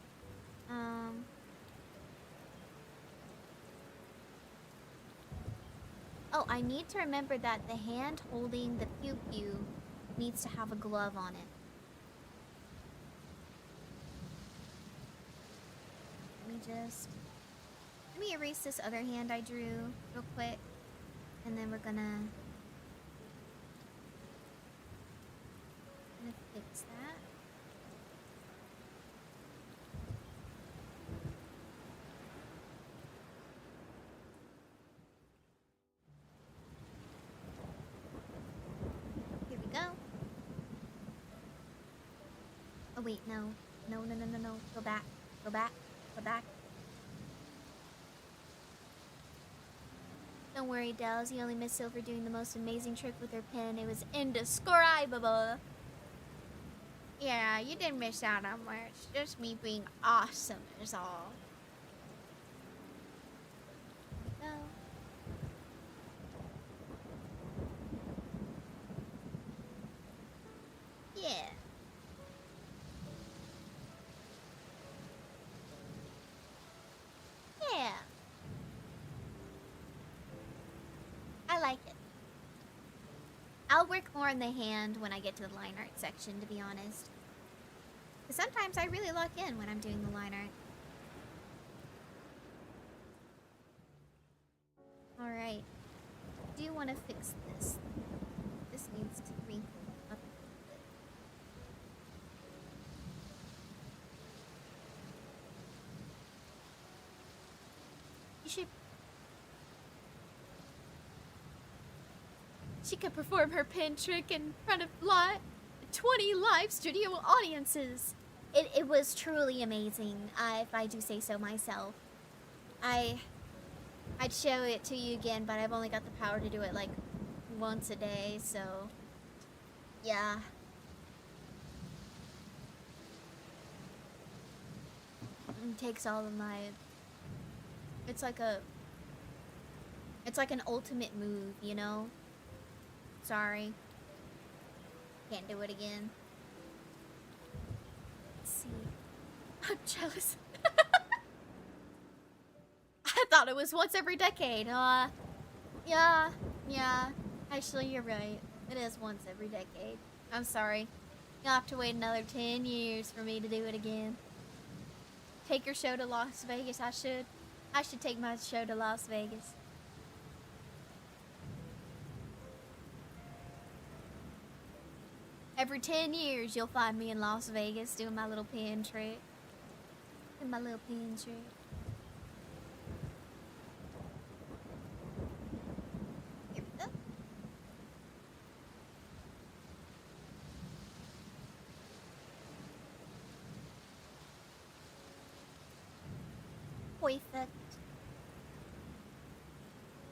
Oh, I need to remember that the hand holding the pew-pew needs to have a glove on it. Let me erase this other hand I drew real quick. And then we're gonna fix wait, no. No, no, no, no, no. Go back. Go back. Go back. Don't worry, Dells. You only missed Silver doing the most amazing trick with her pen. It was indescribable. Yeah, you didn't miss out on much. Just me being awesome is all. Go. Yeah. Yeah. I like it. I'll work more on the hand when I get to the line art section, to be honest. Because sometimes I really lock in when I'm doing the line art. Alright. Do you want to fix this? This needs to wrinkle up a bit. You should... She could perform her pen trick in front of 20 live studio audiences. It was truly amazing, if I do say so myself. I'd show it to you again, but I've only got the power to do it like once a day, so yeah. It takes all of my... It's like an ultimate move, you know? Sorry. Can't do it again. Let's see. I'm jealous. I thought it was once every decade. Yeah. Actually, you're right. It is once every decade. I'm sorry. You'll have to wait another 10 years for me to do it again. Take your show to Las Vegas. I should take my show to Las Vegas. Every 10 years, you'll find me in Las Vegas doing my little pen trick. Doing my little pen trick. Here we go. Perfect.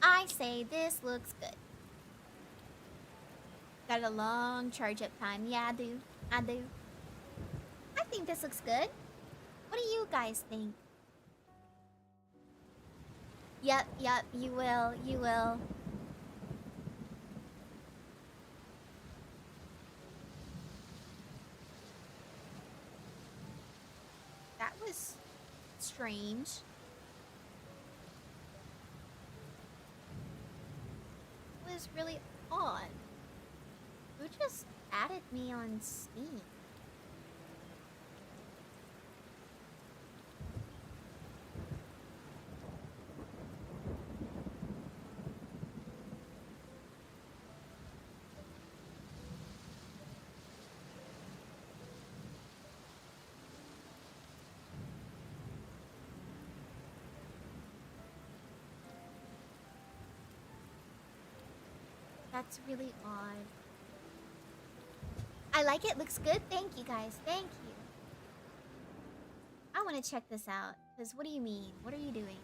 I say this looks good. Got a long charge up time. Yeah, I do. I think this looks good. What do you guys think? Yep, you will. That was strange. It was really odd. Who just added me on Steam? That's really odd. I like it. Looks good. Thank you, guys. Thank you. I want to check this out. Because what do you mean? What are you doing?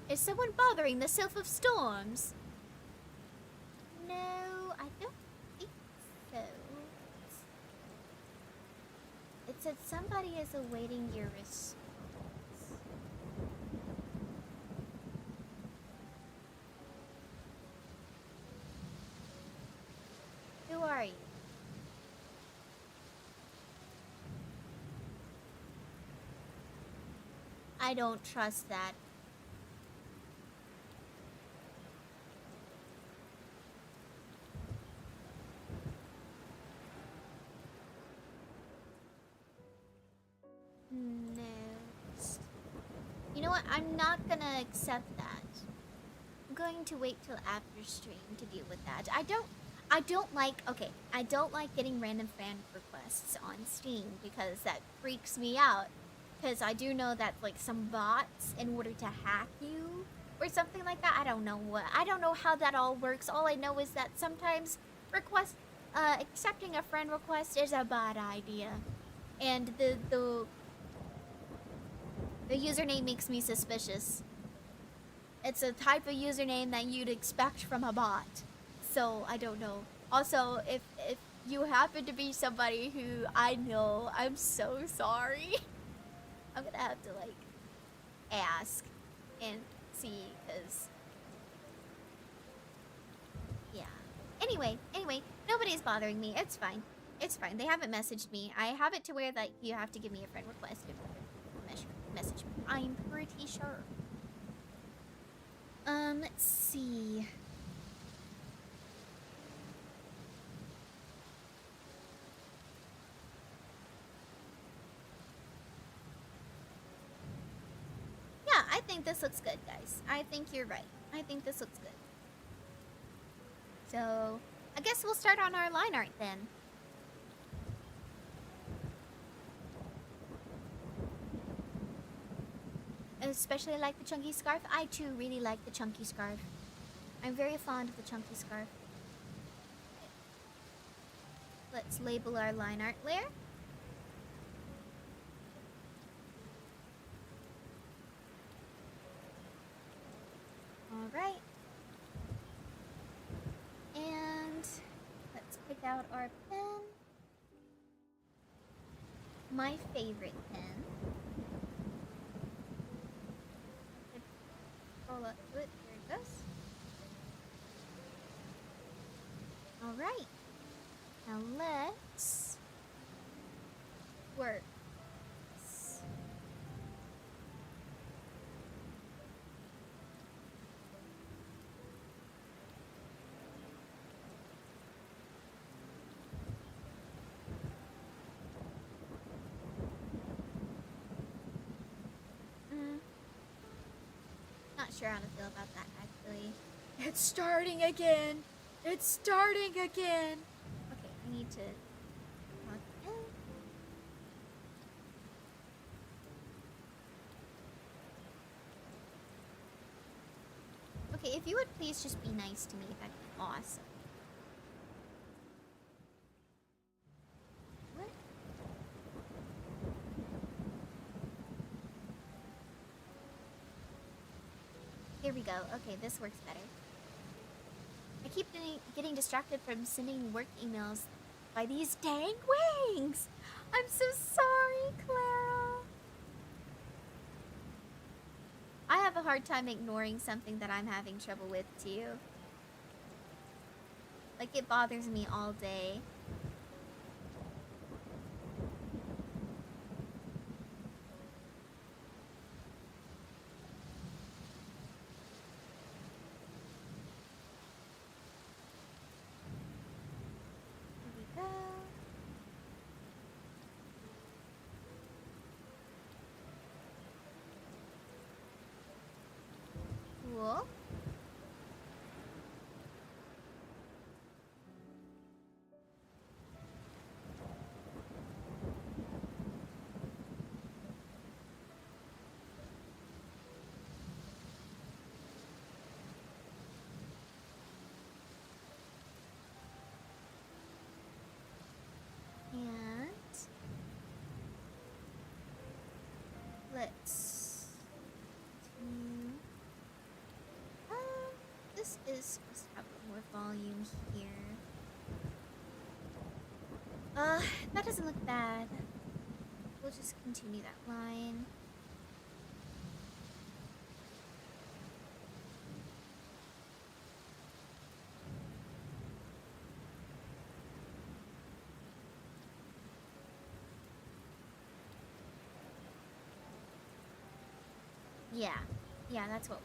Is someone bothering the Sylph of Storms? No, I don't think so. It said somebody is awaiting your response. Who are you? I don't trust that. No. You know what? I'm not gonna accept that. I'm going to wait till after stream to deal with that. I don't like, okay, I don't like getting random friend requests on Steam because that freaks me out. Because I do know that, like, some bots, in order to hack you or something like that, I don't know how that all works. All I know is that sometimes accepting a friend request is a bad idea. And the username makes me suspicious. It's a type of username that you'd expect from a bot. So, I don't know. Also, if you happen to be somebody who I know, I'm so sorry. I'm gonna have to, like, ask and see, because... Yeah. Anyway, nobody's bothering me. It's fine. It's fine. They haven't messaged me. I have it to where, like, you have to give me a friend request in order to message me. I'm pretty sure. Let's see. Yeah, I think this looks good, guys. I think you're right. I think this looks good. So, I guess we'll start on our line art then. Especially like the chunky scarf. I too really like the chunky scarf. I'm very fond of the chunky scarf. Let's label our line art layer. Alright. And let's pick out our pen. My favorite pen. Roll up to it. There it goes. Alright. Now let's work. Not sure how to feel about that, actually. It's starting again. It's starting again. Okay, I need to log in. Okay, if you would please just be nice to me, that'd be awesome. What? Here we go. Okay, this works better. I keep getting distracted from sending work emails by these dang wings. I'm so sorry, Clara. I have a hard time ignoring something that I'm having trouble with, too. Like, it bothers me all day. Cool. And let's continue. This is supposed to have more volume here. That doesn't look bad. We'll just continue that line. Yeah, that's what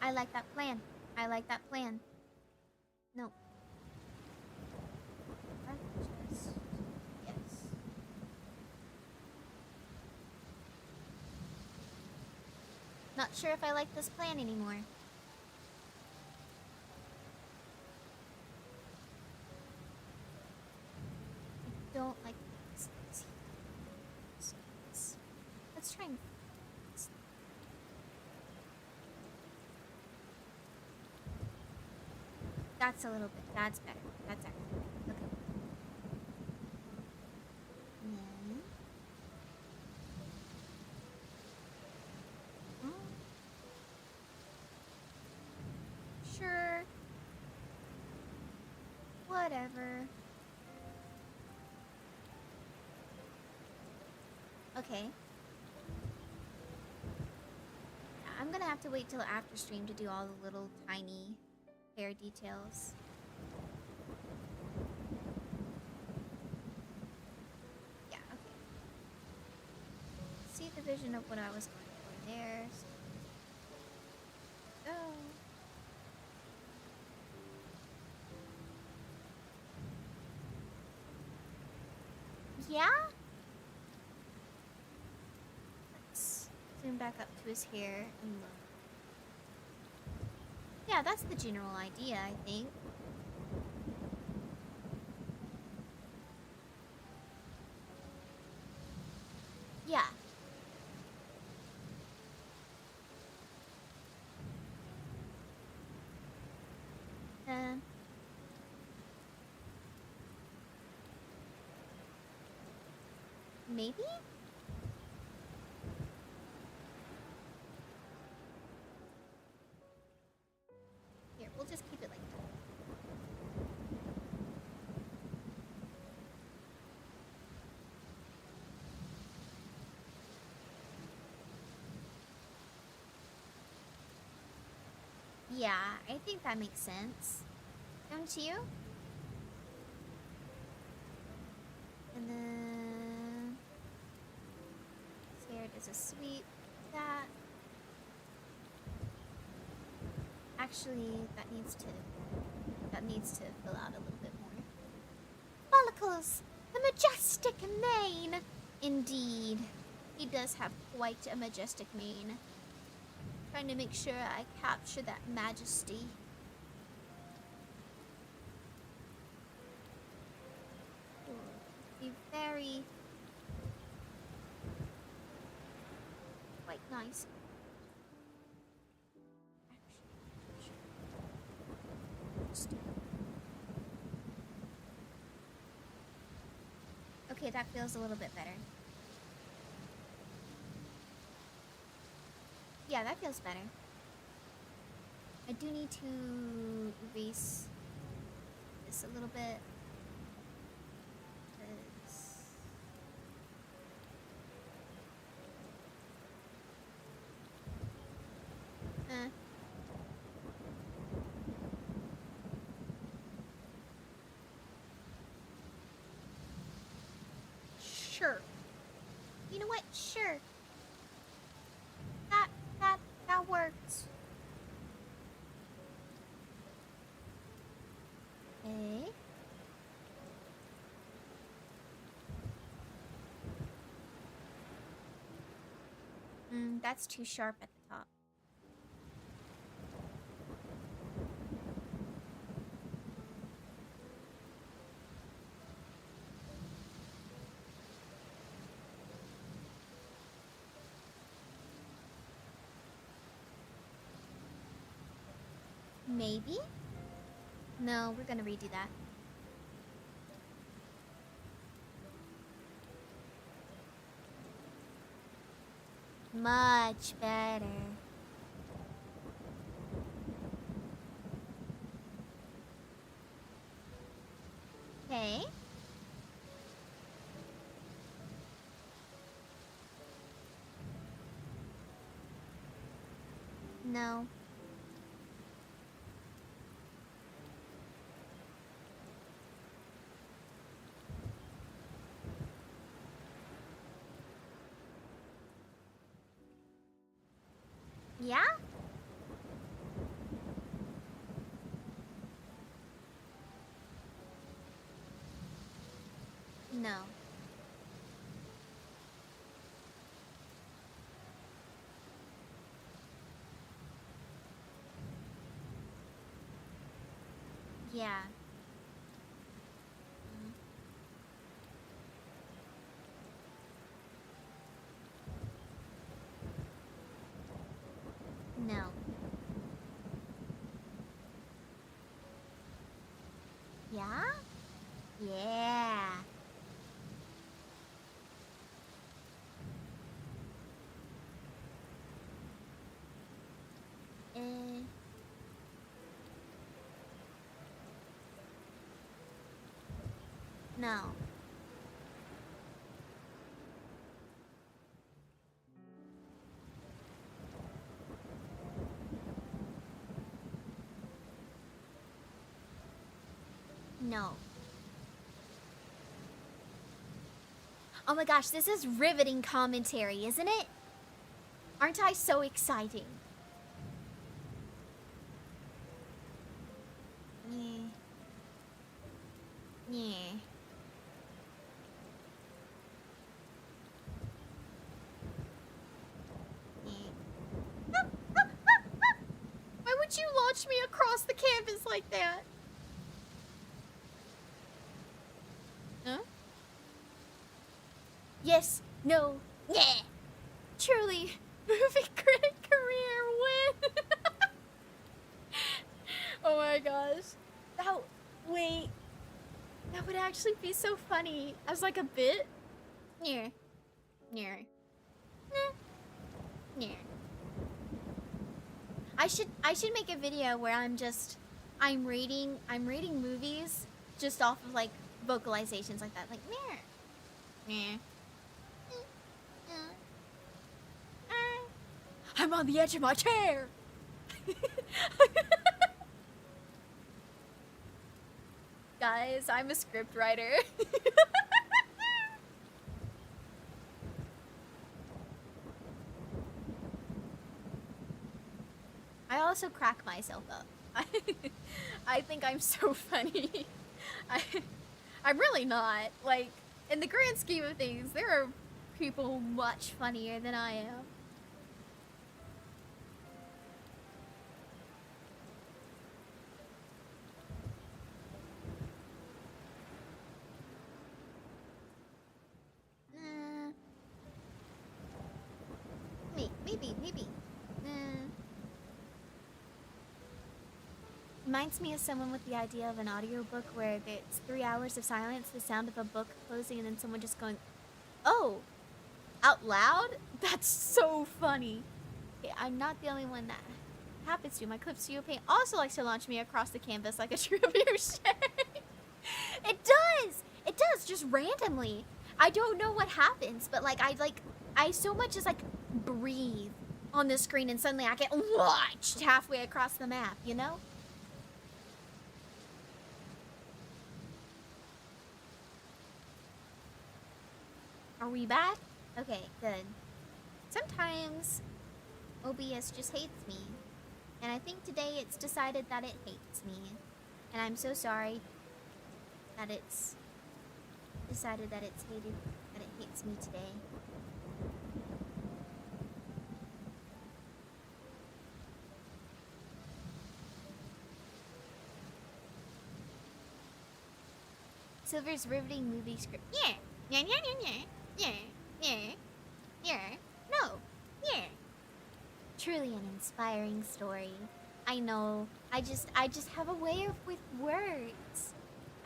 I like that plan. I like that plan. No. Yes. Not sure if I like this plan anymore. strength. That's a little bit. That's better. That's actually better. Okay. And then. Sure. Whatever. Okay. I'm gonna have to wait till after stream to do all the little tiny hair details. Yeah, okay. See the vision of what I was going for there. So, go. Yeah? Let's zoom back up to his hair and look. Yeah, that's the general idea, I think. Yeah. Maybe? Here, we'll just keep it like that. Yeah, I think that makes sense. Don't you? And then here does a sweep. That actually that needs to fill out a little bit more. Follicles, the majestic mane. Indeed, he does have quite a majestic mane. Trying to make sure I capture that majesty. Be very quite nice. Okay, that feels a little bit better. Yeah, that feels better. I do need to erase this a little bit. Sure. You know what? Sure. That works. Okay. That's too sharp at the top. Maybe? No, we're gonna redo that. Much better. Okay. No. Yeah? No. Yeah. Yeah. Eh. No. No. Oh my gosh, this is riveting commentary, isn't it? Aren't I so exciting? Yeah. Yeah. Yeah. Why would you launch me across the canvas like that? Huh? Yes. No. Yeah. Truly, movie critic career win. Oh my gosh. Wait. That would actually be so funny as like a bit. Yeah. Yeah. Yeah. I should make a video where I'm reading movies just off of like vocalizations like that. Like yeah. I'm on the edge of my chair. Guys, I'm a script writer. I also crack myself up. I think I'm so funny. I'm really not. Like, in the grand scheme of things, there are people much funnier than I am. Maybe. Reminds me of someone with the idea of an audiobook where it's 3 hours of silence, the sound of a book closing, and then someone just going, oh, out loud? That's so funny. Okay, I'm not the only one that happens to. My clip studio paint also likes to launch me across the canvas like a trebuchet. It does! It does, just randomly. I don't know what happens, but like I so much as like breathe on the screen and suddenly I get launched halfway across the map, you know? Are we back? Okay, good. Sometimes OBS just hates me. And I think today it's decided that it hates me. And I'm so sorry that it's decided that it hates me today. Silver's riveting movie script. Yeah. No. Yeah. Truly an inspiring story. I know. I just have a way of with words.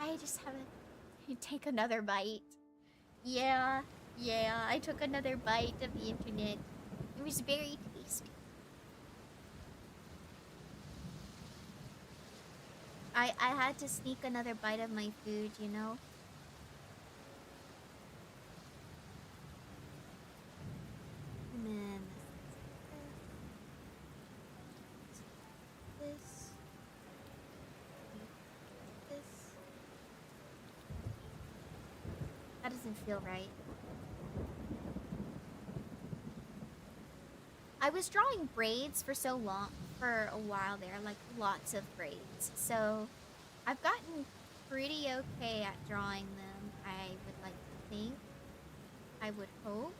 I just have a... You take another bite. Yeah. I took another bite of the internet. It was very tasty. I had to sneak another bite of my food, you know? And then this. That doesn't feel right. I was drawing braids for so long, for a while there, like lots of braids. So I've gotten pretty okay at drawing them, I would like to think. I would hope.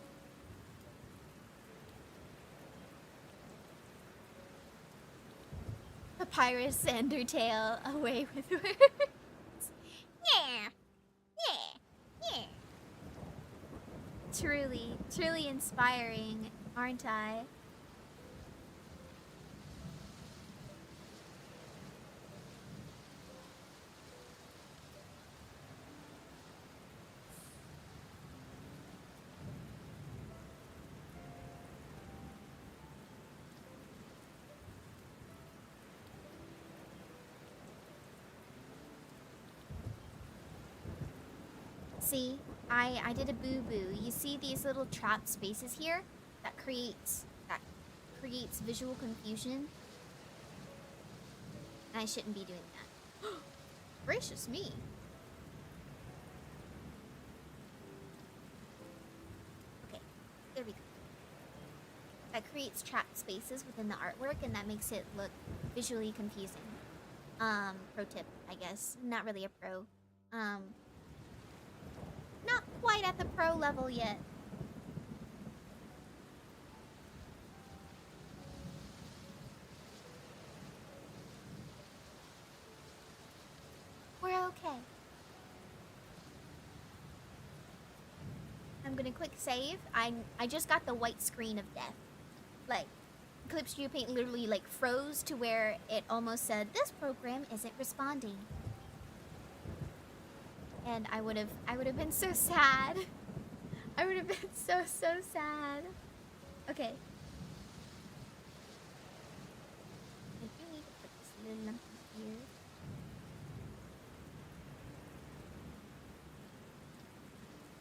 Papyrus Undertale, away with words. Yeah. Truly inspiring, aren't I? See, I did a boo-boo. You see these little trap spaces here that creates visual confusion? And I shouldn't be doing that. Gracious me. Okay, there we go. That creates trapped spaces within the artwork, and that makes it look visually confusing. Pro tip, I guess. Not really a pro. Not quite at the pro level yet. We're okay. I'm gonna quick save. I just got the white screen of death. Like, Clip Studio Paint literally like froze to where it almost said, this program isn't responding. And I would have been so sad. I would have been so sad. Okay. I do need to put this little lump here.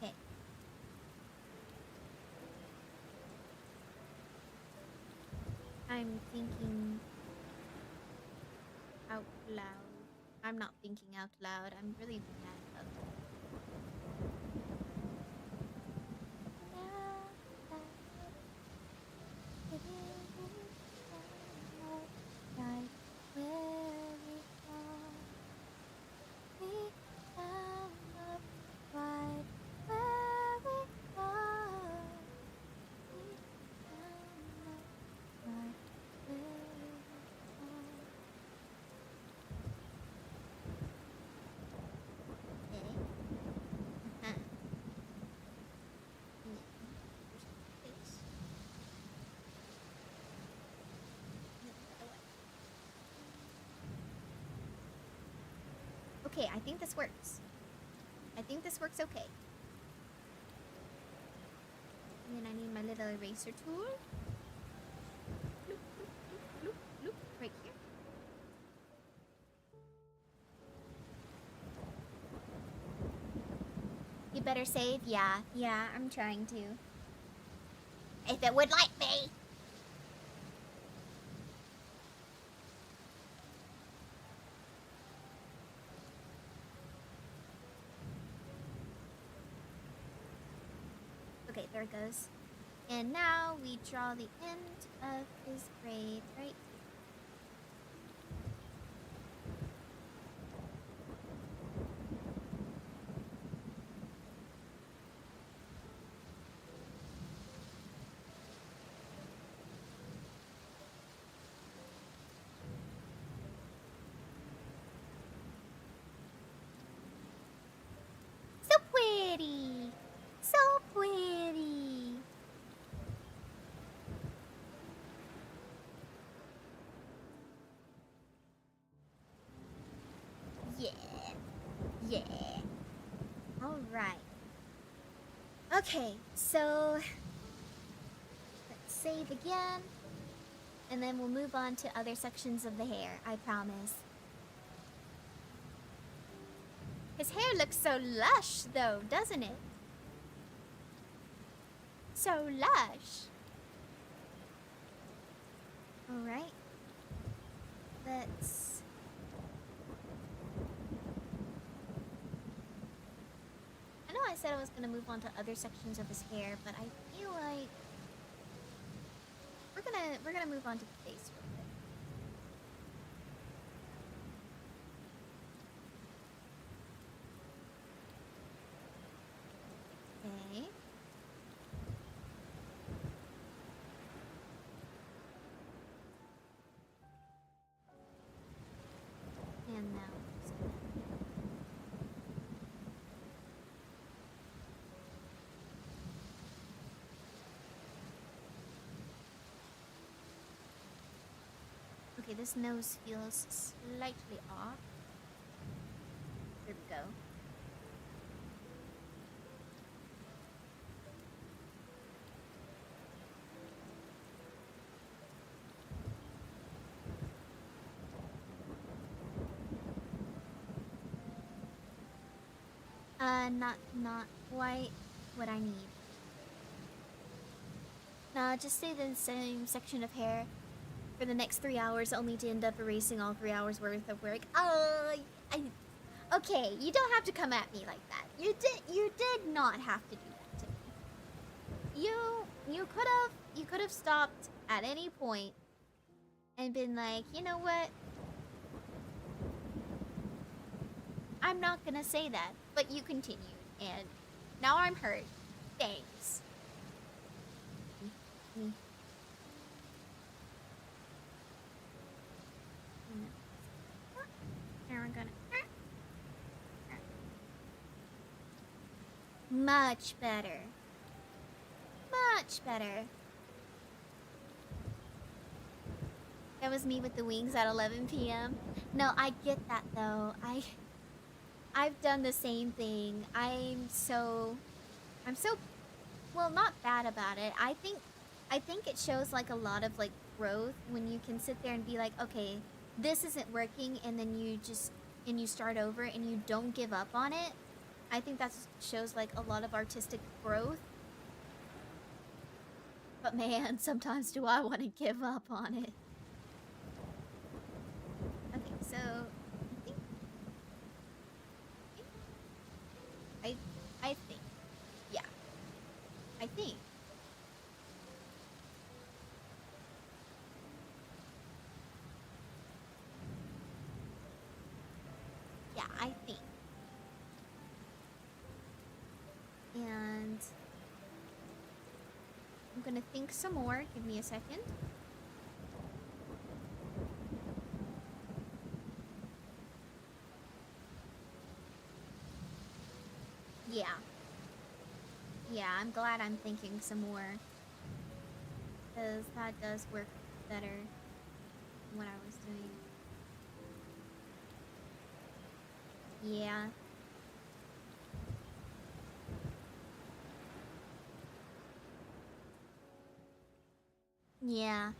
Okay. I'm thinking out loud. I'm not thinking out loud. I'm really bad about that. Right where we are. We found love right where we are. We found love right where we are. Okay. Uh-huh. And then here's the face. And then the other one. Okay, I think this works. I think this works okay. And then I need my little eraser tool. Loop, loop, loop, loop, loop, right here. You better save? Yeah, I'm trying to. If it would like me. Okay, there it goes. And now we draw the end of his braid right here. So pretty! So pretty! Yeah. Yeah. Alright. Okay, so let's save again. And then we'll move on to other sections of the hair, I promise. His hair looks so lush, though, doesn't it? So lush. Alright. Let's... I know I said I was going to move on to other sections of his hair, but I feel like... We're gonna move on to the face real quick. Okay. And now just gonna... Okay, this nose feels slightly off. There we go. Not quite what I need. Nah, just stay the same section of hair for the next 3 hours, only to end up erasing all 3 hours worth of work. Okay, you don't have to come at me like that. You did not have to do that to me. You could have stopped at any point and been like, you know what? I'm not gonna say that, but you continued, and now I'm hurt. Thanks. Now we're gonna. Much better. Much better. That was me with the wings at 11 p.m. No, I get that though. I've done the same thing. I'm so well, not bad about it. I think it shows like a lot of like growth when you can sit there and be like, okay, this isn't working, and then you start over and you don't give up on it. I think that shows like a lot of artistic growth. But man, sometimes do I want to give up on it. Okay, so I think, yeah, I think. Yeah, I think. And I'm gonna think some more. Give me a second. Yeah. Yeah, I'm glad I'm thinking some more. Because that does work better than what I was doing. Yeah. Yeah.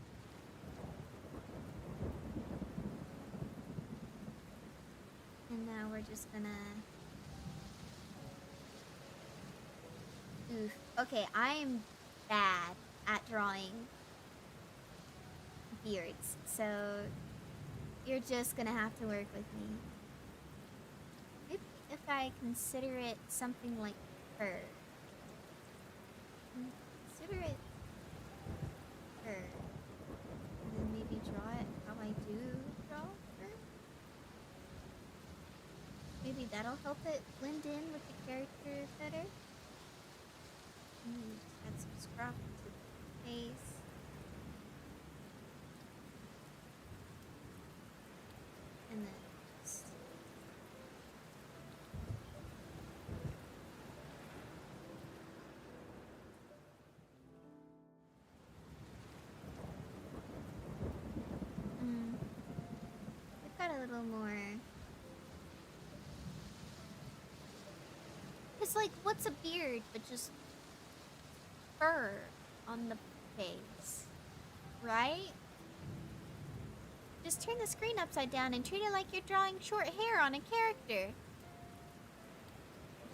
And now we're just gonna... Oof. Okay, I'm bad at drawing beards, so you're just gonna have to work with me. Maybe if I consider it something like fur. Consider it fur. And then maybe draw it how I do draw fur. Maybe that'll help it blend in with the character better. Just add some scruff to the face. And then just... We've got a little more... It's like, what's a beard but just fur on the face, right? Just turn the screen upside down and treat it like you're drawing short hair on a character.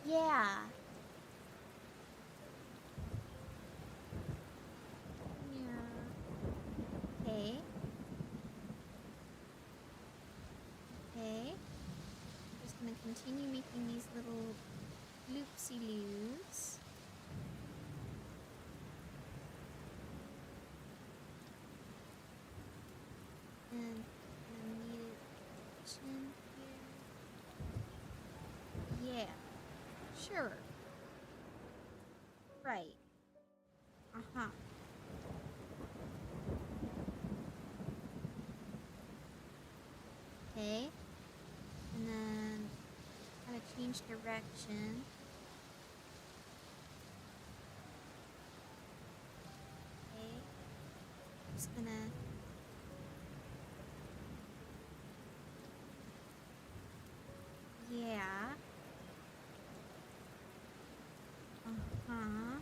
Yeah. Yeah. Okay. Okay. I'm just gonna continue making these little loopsy-loos. And I need a chin here. Yeah. Sure. Right. Uh-huh. Okay. And then gotta change direction. Okay. Just gonna... Yeah. Uh-huh.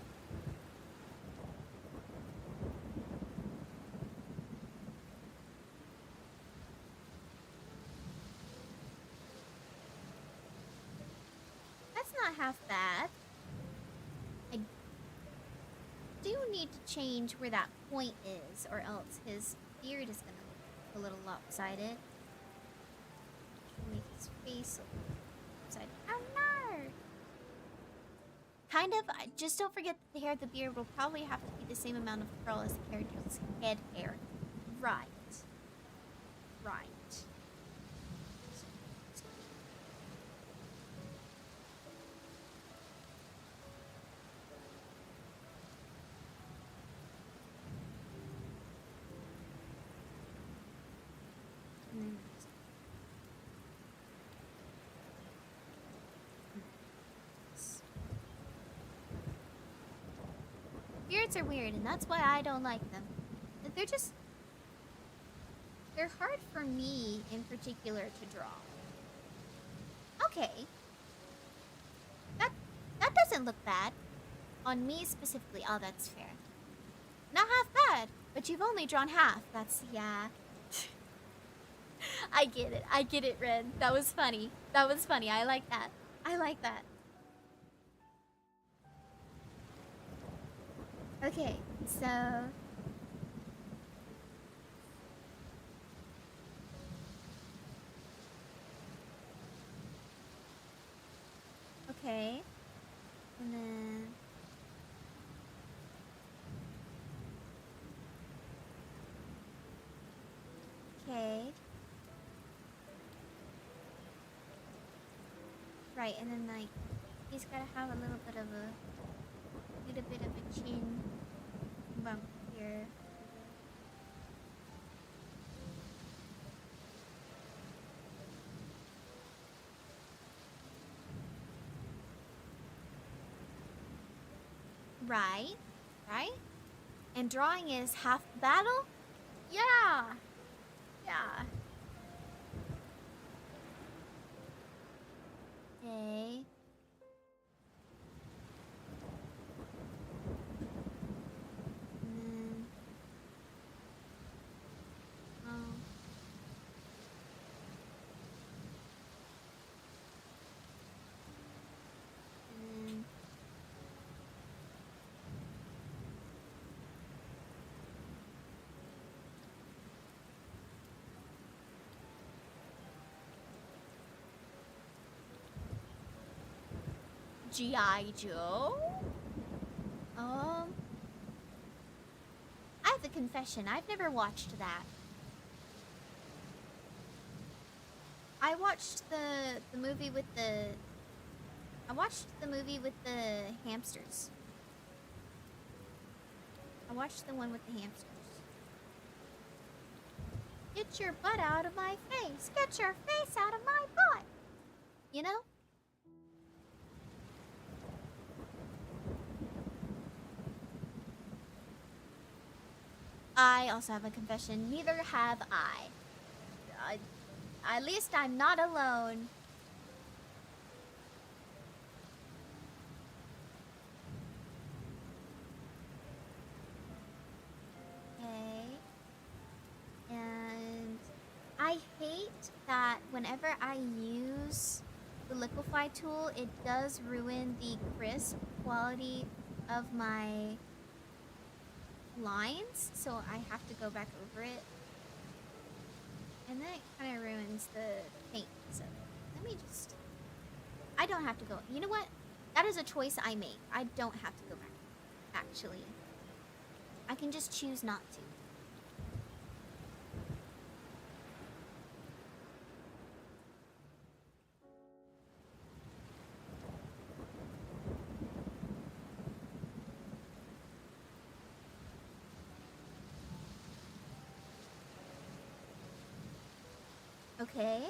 That's not half bad. I do need to change where that point is, or else his beard is gonna look a little lopsided. Make his face look lopsided. Oh no! Kind of, just don't forget that the hair of the beard will probably have to be the same amount of curl as the character's head hair. Right. Right. Beards are weird, and that's why I don't like them. They're hard for me in particular to draw. Okay. That doesn't look bad. On me specifically. Oh, that's fair. Not half bad, but you've only drawn half. That's, yeah. I get it, Red. That was funny. That was funny. I like that. I like that. Okay, so... Okay. And then... Okay. Right, and then like, he's gotta have a little bit of a chin bump here. Right, right? And drawing is half the battle? Yeah. Yeah. Okay. And then... Oh. And then... G.I. Joe? I have a confession. I've never watched that. I watched the movie with the... I watched the movie with the hamsters. I watched the one with the hamsters. Get your butt out of my face! Get your face out of my butt! You know? I also have a confession. Neither have I. At least I'm not alone. Okay. And I hate that whenever I use the liquefy tool, it does ruin the crisp quality of my lines, so I have to go back over it, and then it kind of ruins the paint. So let me just... I don't have to go... You know what? That is a choice I make. I don't have to go back, actually. I can just choose not to. Okay.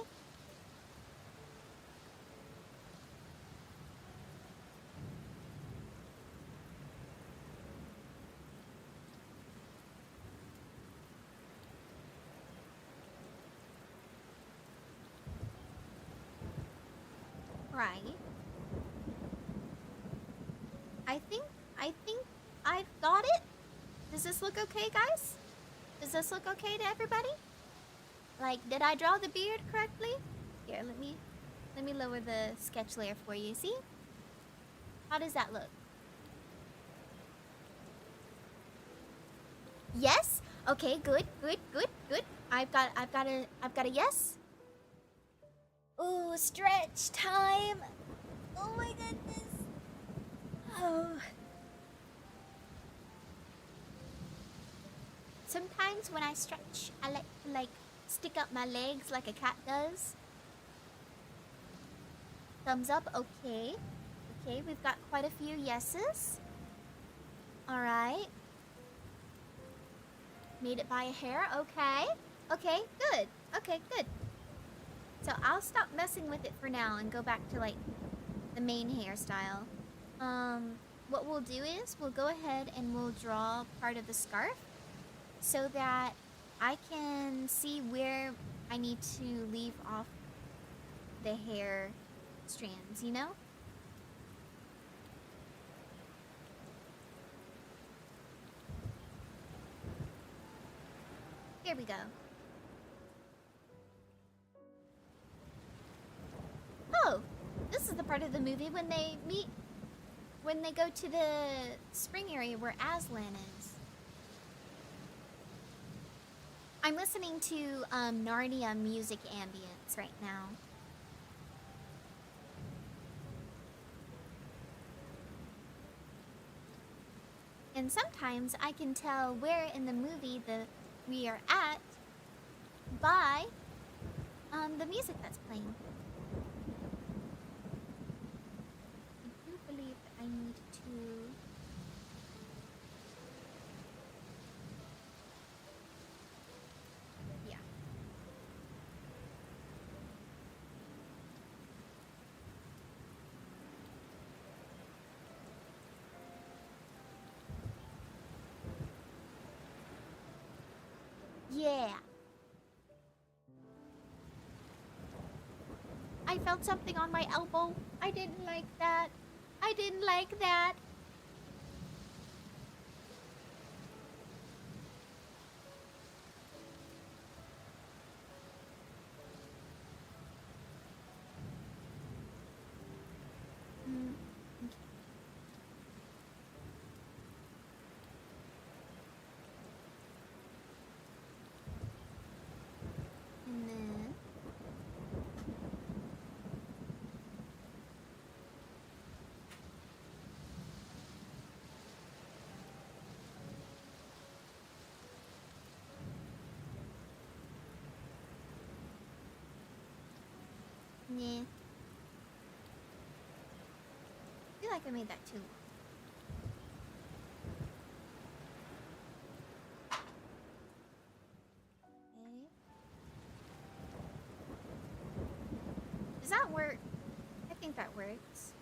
Right. I think I've got it. Does this look okay, guys? Does this look okay to everybody? Like, did I draw the beard correctly? Here, let me lower the sketch layer for you. See? How does that look? Yes? Okay, good, good, good, good. I've got a yes. Ooh, stretch time. Oh my goodness. Oh. Sometimes when I stretch, I like to stick up my legs like a cat does. Thumbs up, okay. Okay, we've got quite a few yeses. Alright. Made it by a hair, okay. Okay, good. Okay, good. So I'll stop messing with it for now and go back to the main hairstyle. What we'll do is we'll go ahead and we'll draw part of the scarf so that I can see where I need to leave off the hair strands, you know? Here we go. Oh, this is the part of the movie when they go to the spring area where Aslan is. I'm listening to Narnia music ambience right now. And sometimes I can tell where in the movie we are at by the music that's playing. I do believe that I need to... Yeah. Yeah. I felt something on my elbow. I didn't like that. I didn't like that. Okay. And then... Yeah. I feel like I made that too long. Okay. Does that work? I think that works.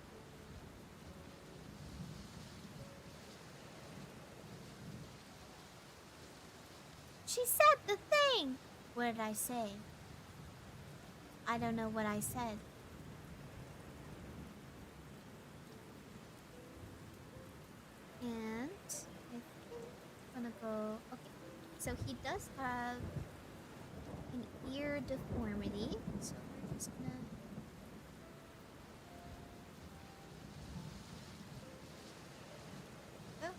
She said the thing! What did I say? I don't know what I said. And I think I'm gonna go... Okay, so he does have an ear deformity, so we're just gonna... Oh.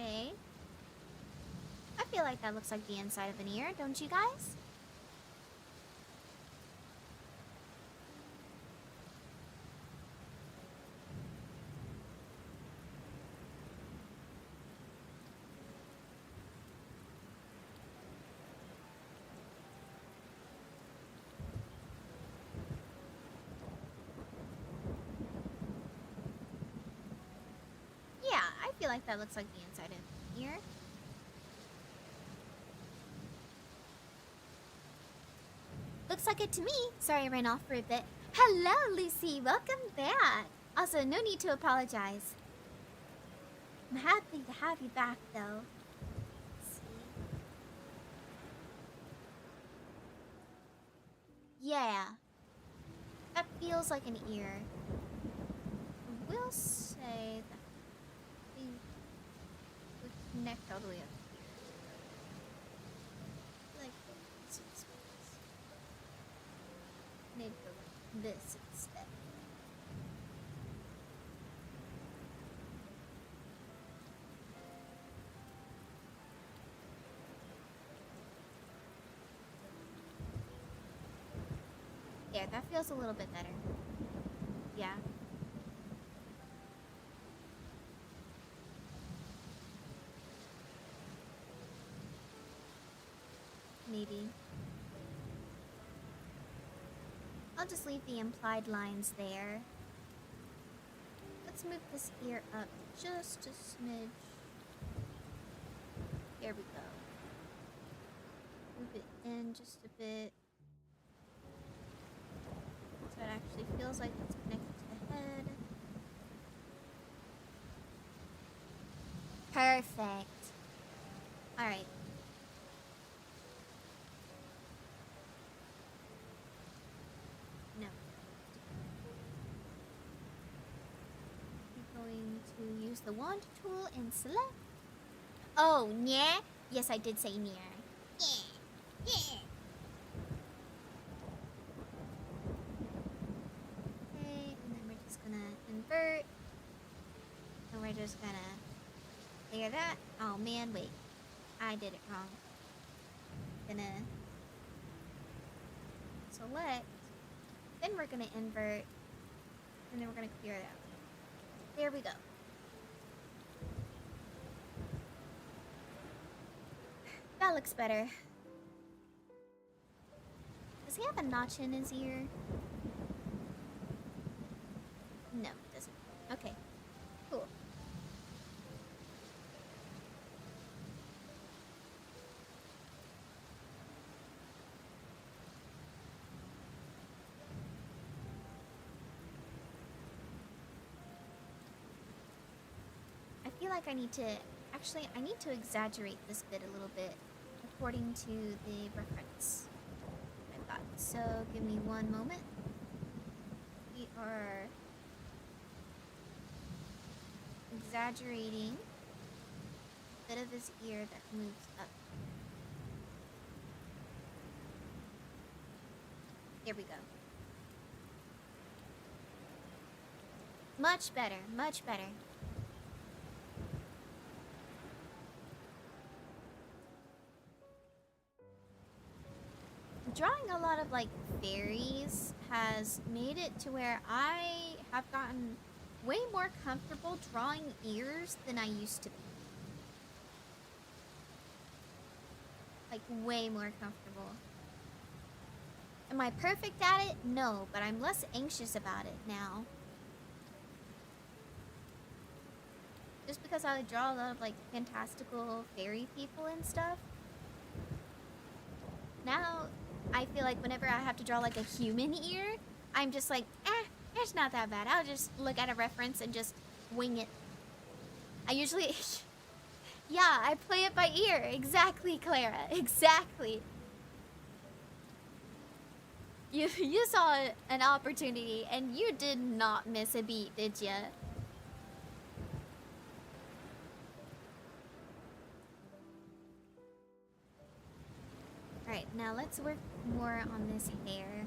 Okay. I feel like that looks like the inside of an ear, don't you guys? Yeah, I feel like that looks like the inside of an ear. Looks like it to me. Sorry I ran off for a bit. Hello, Lucy. Welcome back. Also, no need to apologize. I'm happy to have you back, though. Let's see. feels like an ear. I will say that we would connect all the way up here. Like this. Maybe go like this instead. Yeah, that feels a little bit better. Yeah. Maybe. I'll just leave the implied lines there. Let's move this ear up just a smidge. There we go. Move it in just a bit. So it actually feels like it's connected to the head. Perfect. Alright. No. I'm going to use the wand tool and select. Oh, yeah? Yes, I did say near. Yeah. Yeah. Okay, and then we're just gonna invert. And we're just gonna clear that. Oh man, wait. I did it wrong. Gonna select. Then we're gonna invert. And then we're gonna clear that. There we go. That looks better. Does he have a notch in his ear? No, it doesn't. Okay, cool. I feel like I need to, actually, I need to exaggerate this bit a little bit according to the reference I've got. So give me one moment. We are exaggerating a bit of his ear that moves up. There we go. Much better, much better. Drawing a lot of like fairies has made it to where I have gotten way more comfortable drawing ears than I used to be. Like way more comfortable. Am I perfect at it? No, but I'm less anxious about it now. Just because I draw a lot of like fantastical fairy people and stuff. Now, I feel like whenever I have to draw like a human ear, I'm just like, it's not that bad. I'll just look at a reference and just wing it. I usually, yeah, I play it by ear. Exactly, Clara. Exactly. You saw an opportunity and you did not miss a beat, did ya? Alright, now let's work more on this hair.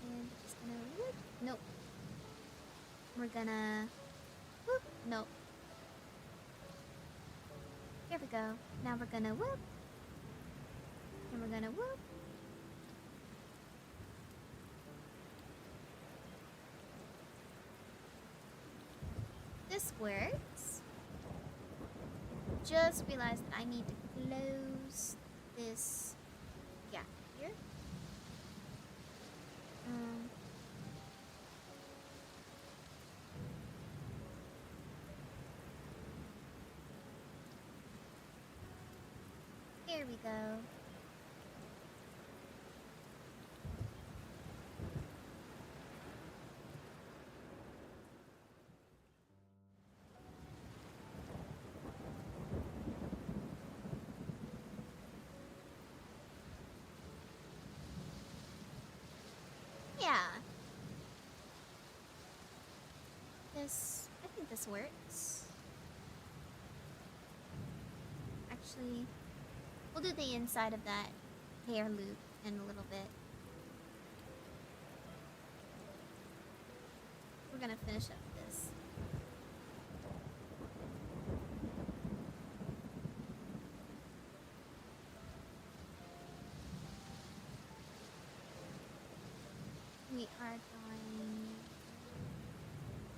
And just gonna whoop. Nope. We're gonna whoop. Nope. Here we go. Now we're gonna whoop. And we're gonna whoop. This works. Just realized that I need to close this gap here. Here we go. Yeah. I think this works. Actually, we'll do the inside of that hair loop in a little bit. We're gonna finish up this. We are going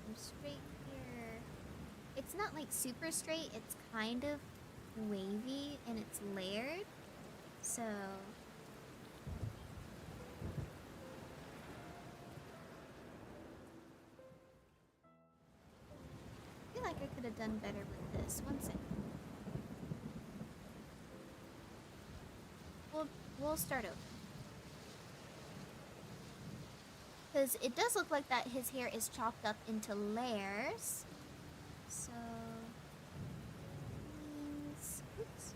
from straight here. It's not like super straight, it's kind of wavy and it's layered. So I feel like I could have done better with this. One second. We'll start over. Because it does look like that his hair is chopped up into layers. So oops.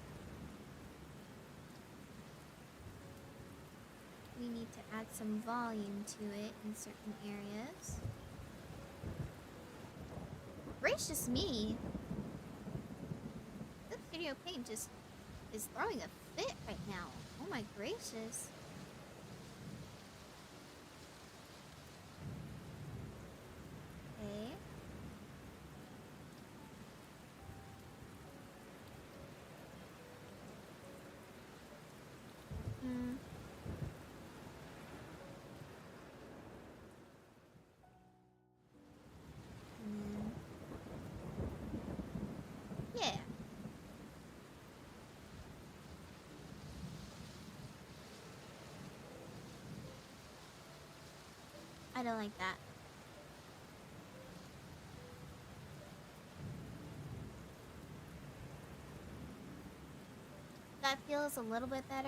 We need to add some volume to it in certain areas. Gracious me! This video paint just is throwing a fit right now. Oh my gracious. Okay. Yeah. I don't like that. That feels a little bit better.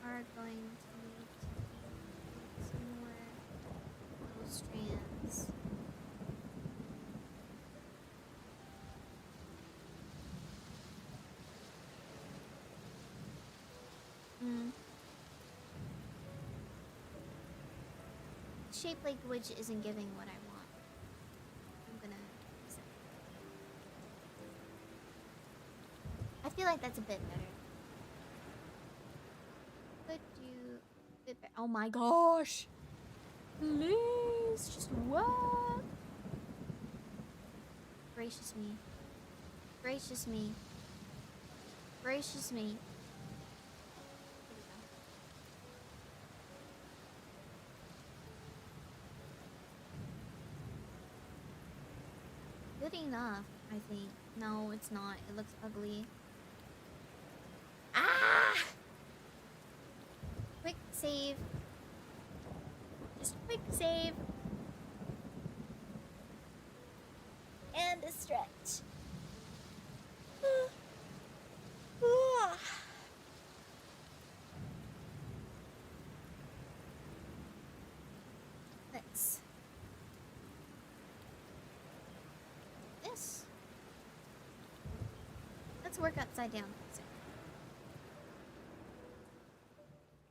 Are going to need to some more little strands. Shape language isn't giving what I want. I'm gonna fix it. I feel like that's a bit better. Could do a bit better. Oh my gosh! Please, just what? Gracious me. Gracious me. Gracious me. Good enough, I think. No, it's not. It looks ugly. Ah! Quick save. Just quick save. And a stretch. Let's work upside down.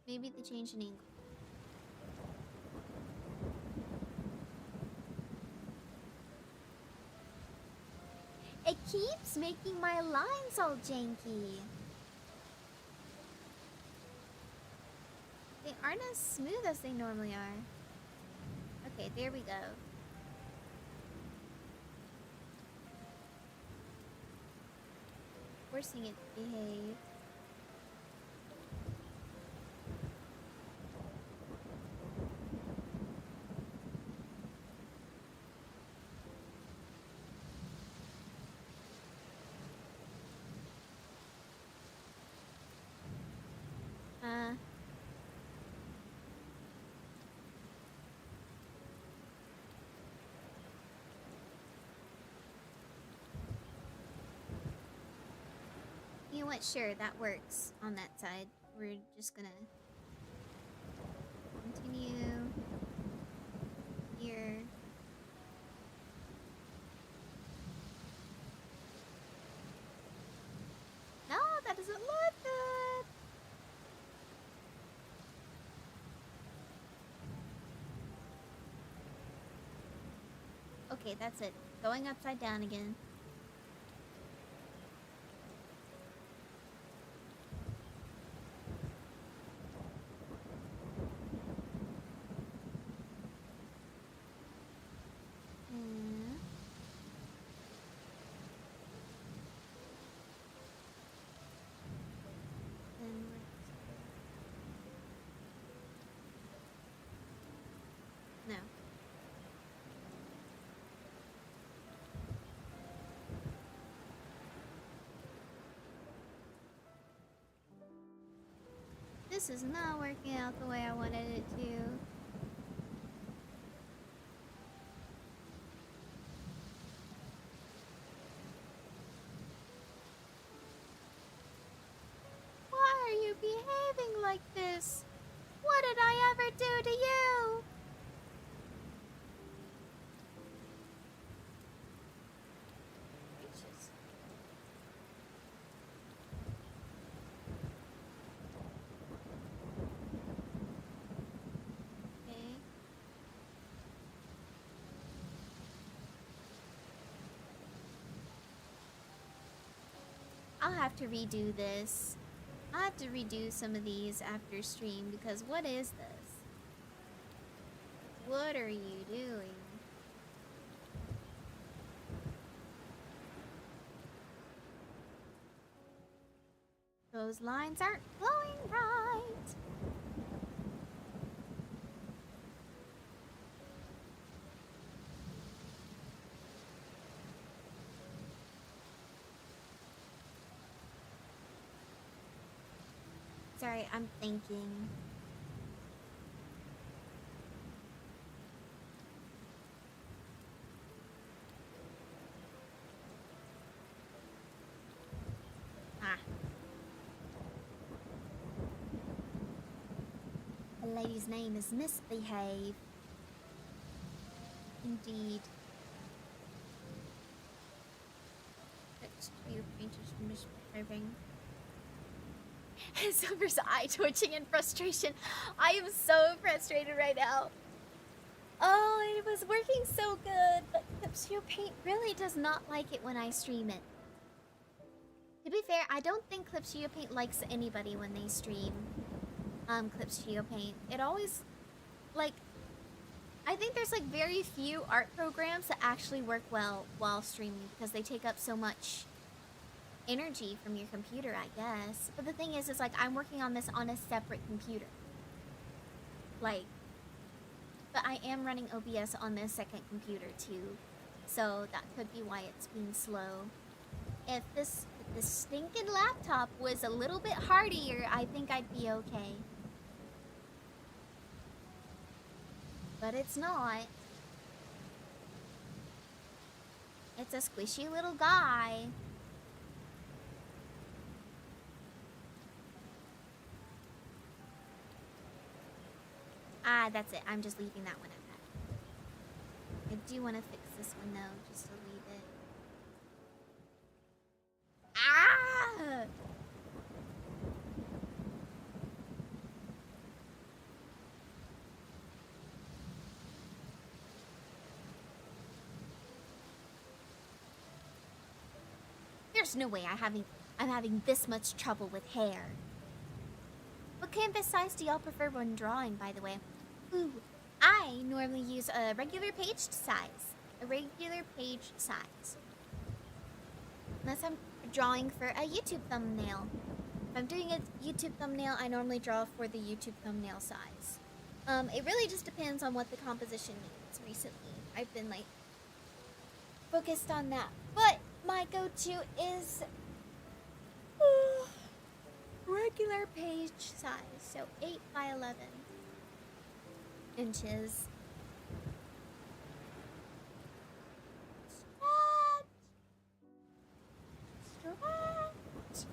Maybe they changed an angle. It keeps making my lines all janky. They aren't as smooth as they normally are. Okay, there we go. Forcing it to behave. You know what? Sure, that works on that side. We're just gonna continue here. No, that doesn't look good. Okay, that's it. Going upside down again. No. This is not working out the way I wanted it to. Why are you behaving like this? What did I ever do to you? Gracious. Okay. I'll have to redo this. I'll have to redo some of these after stream because what is this? What are you doing? Those lines aren't flowing right. Sorry, I'm thinking. Ah. The lady's name is Misbehave. Indeed. Next to your painter's misbehaving. Silver's eye twitching in frustration. I am so frustrated right now. Oh, it was working so good, but Clipsio Paint really does not like it when I stream it. To be fair, I don't think Clipsio Paint likes anybody when they stream Clipsio Paint. It always, like, I think there's like very few art programs that actually work well while streaming because they take up so much energy from your computer, I guess. But the thing is like I'm working on this on a separate computer. Like, but I am running OBS on this second computer too. So that could be why it's being slow. If this stinking laptop was a little bit hardier, I think I'd be okay. But it's not. It's a squishy little guy. Ah, that's it. I'm just leaving that one at that. I do want to fix this one though, just to leave it. Ah! There's no way I'm having this much trouble with hair. What canvas size do y'all prefer when drawing, by the way? Ooh, I normally use a regular paged size. A regular page size. Unless I'm drawing for a YouTube thumbnail. If I'm doing a YouTube thumbnail, I normally draw for the YouTube thumbnail size. It really just depends on what the composition needs recently. I've been, like, focused on that. But my go-to is regular page size, so 8 by 11 inches. Stretch.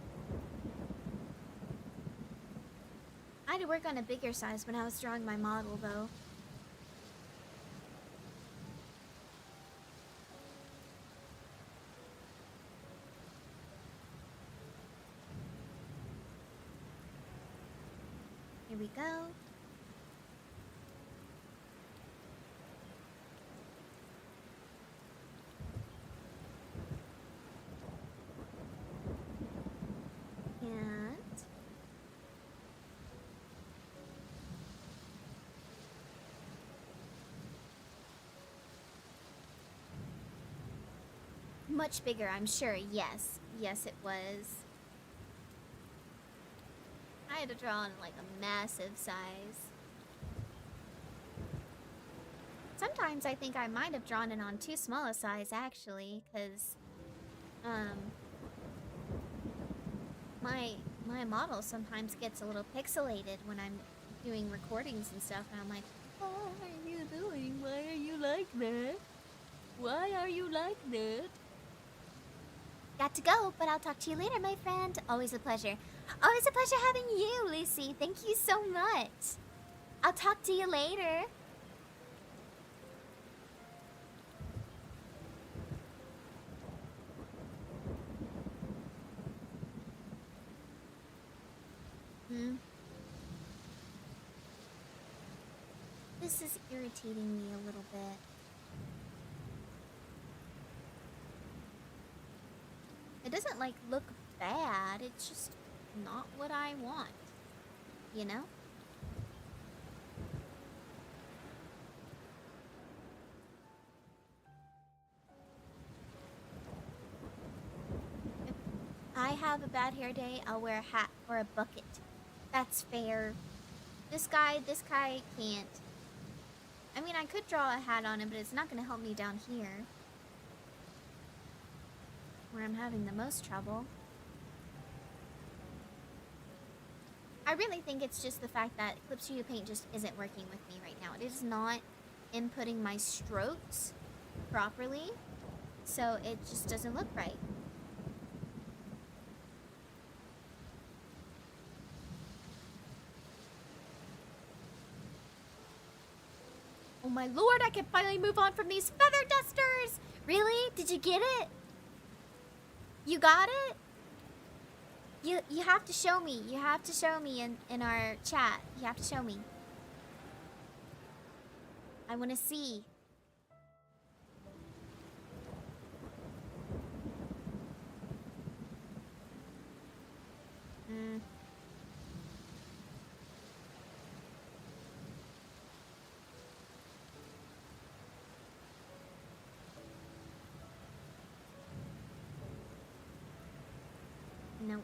I had to work on a bigger size when I was drawing my model, though. Here we go. much bigger, I'm sure. Yes. Yes, it was. I had to draw on like a massive size. Sometimes I think I might have drawn it on too small a size, actually, because, my model sometimes gets a little pixelated when I'm doing recordings and stuff, and I'm like, what are you doing? Why are you like that? Why are you like that? Got to go, but I'll talk to you later, my friend. Always a pleasure. Always a pleasure having you, Lucy. Thank you so much. I'll talk to you later. This is irritating me a little bit. It doesn't, like, look bad. It's just not what I want. You know? If I have a bad hair day, I'll wear a hat or a bucket. That's fair. This guy can't. I mean, I could draw a hat on him, but it's not going to help me down here, where I'm having the most trouble. I really think it's just the fact that Clip Studio Paint just isn't working with me right now. It is not inputting my strokes properly, so it just doesn't look right. Oh my lord, I can finally move on from these feather dusters! Really? Did you get it? You got it? You have to show me. You have to show me in our chat. You have to show me. I want to see. Nope.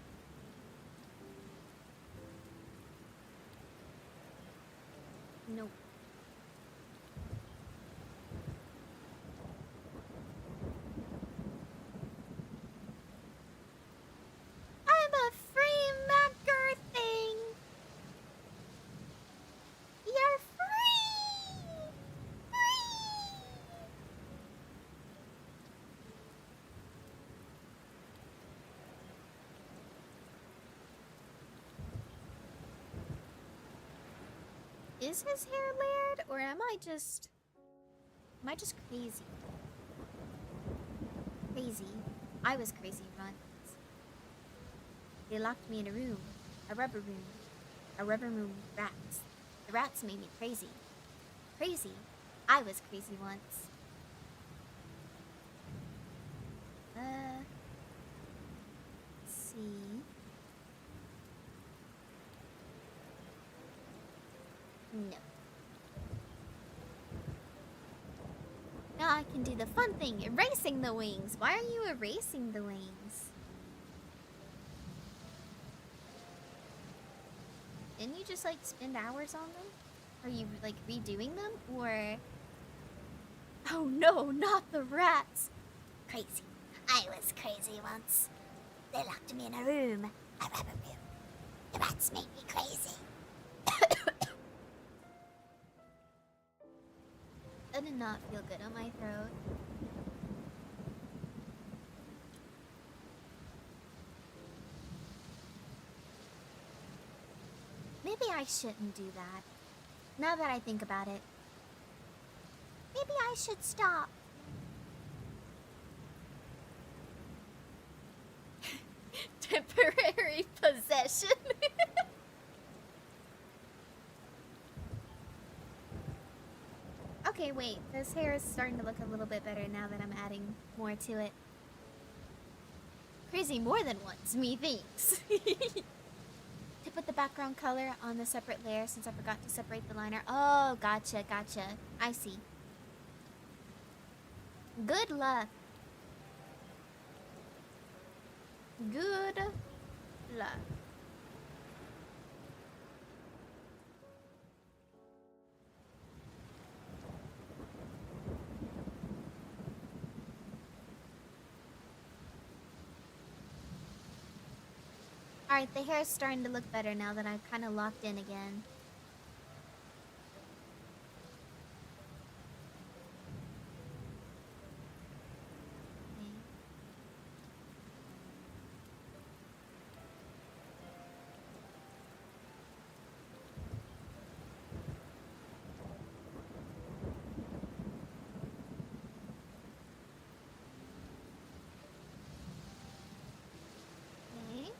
Nope. I'm a free maker thing. You're free. Free. Is his hair layered, or am I just crazy? Crazy. I was crazy once. They locked me in a room, a rubber room with rats. The rats made me crazy. Crazy. I was crazy once. Let's see. No. Now I can do the fun thing, erasing the wings. Why are you erasing the wings? Didn't you just like spend hours on them? Are you like redoing them, or? Oh no, not the rats! Crazy. I was crazy once. They locked me in a room, a rubber room. The rats made me crazy. That did not feel good on my throat. Maybe I shouldn't do that. Now that I think about it. Maybe I should stop. Temporary possession. Okay, wait. This hair is starting to look a little bit better now that I'm adding more to it. Crazy more than once, methinks. To put the background color on the separate layer since I forgot to separate the liner. Oh, gotcha, gotcha. I see. Good luck. Good luck. Alright, the hair is starting to look better now that I've kind of locked in again. Okay.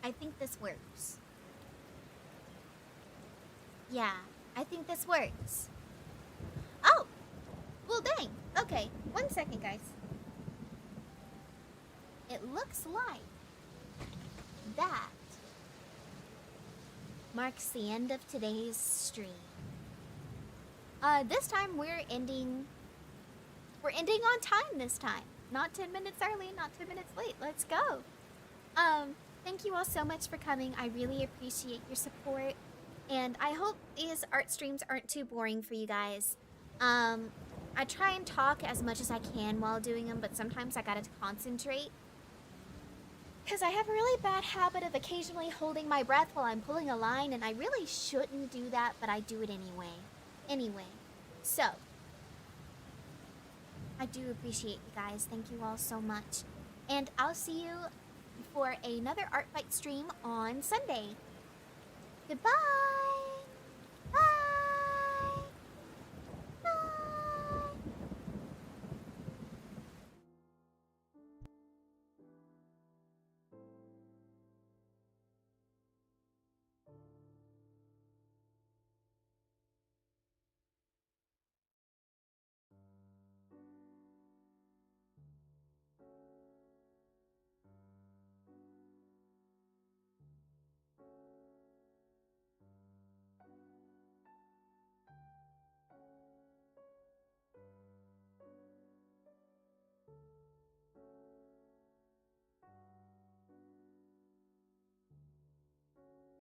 I think this works. Yeah, I think this works. Oh! Well, dang. Okay, 1 second, guys. It looks like that marks the end of today's stream. This time we're ending on time this time. Not 10 minutes early, not 10 minutes late. Let's go. Thank you all so much for coming. I really appreciate your support. And I hope these art streams aren't too boring for you guys. I try and talk as much as I can while doing them, but sometimes I gotta concentrate. Because I have a really bad habit of occasionally holding my breath while I'm pulling a line, and I really shouldn't do that, but I do it anyway. So, I do appreciate you guys. Thank you all so much. And I'll see you for another Artfight stream on Sunday. Goodbye!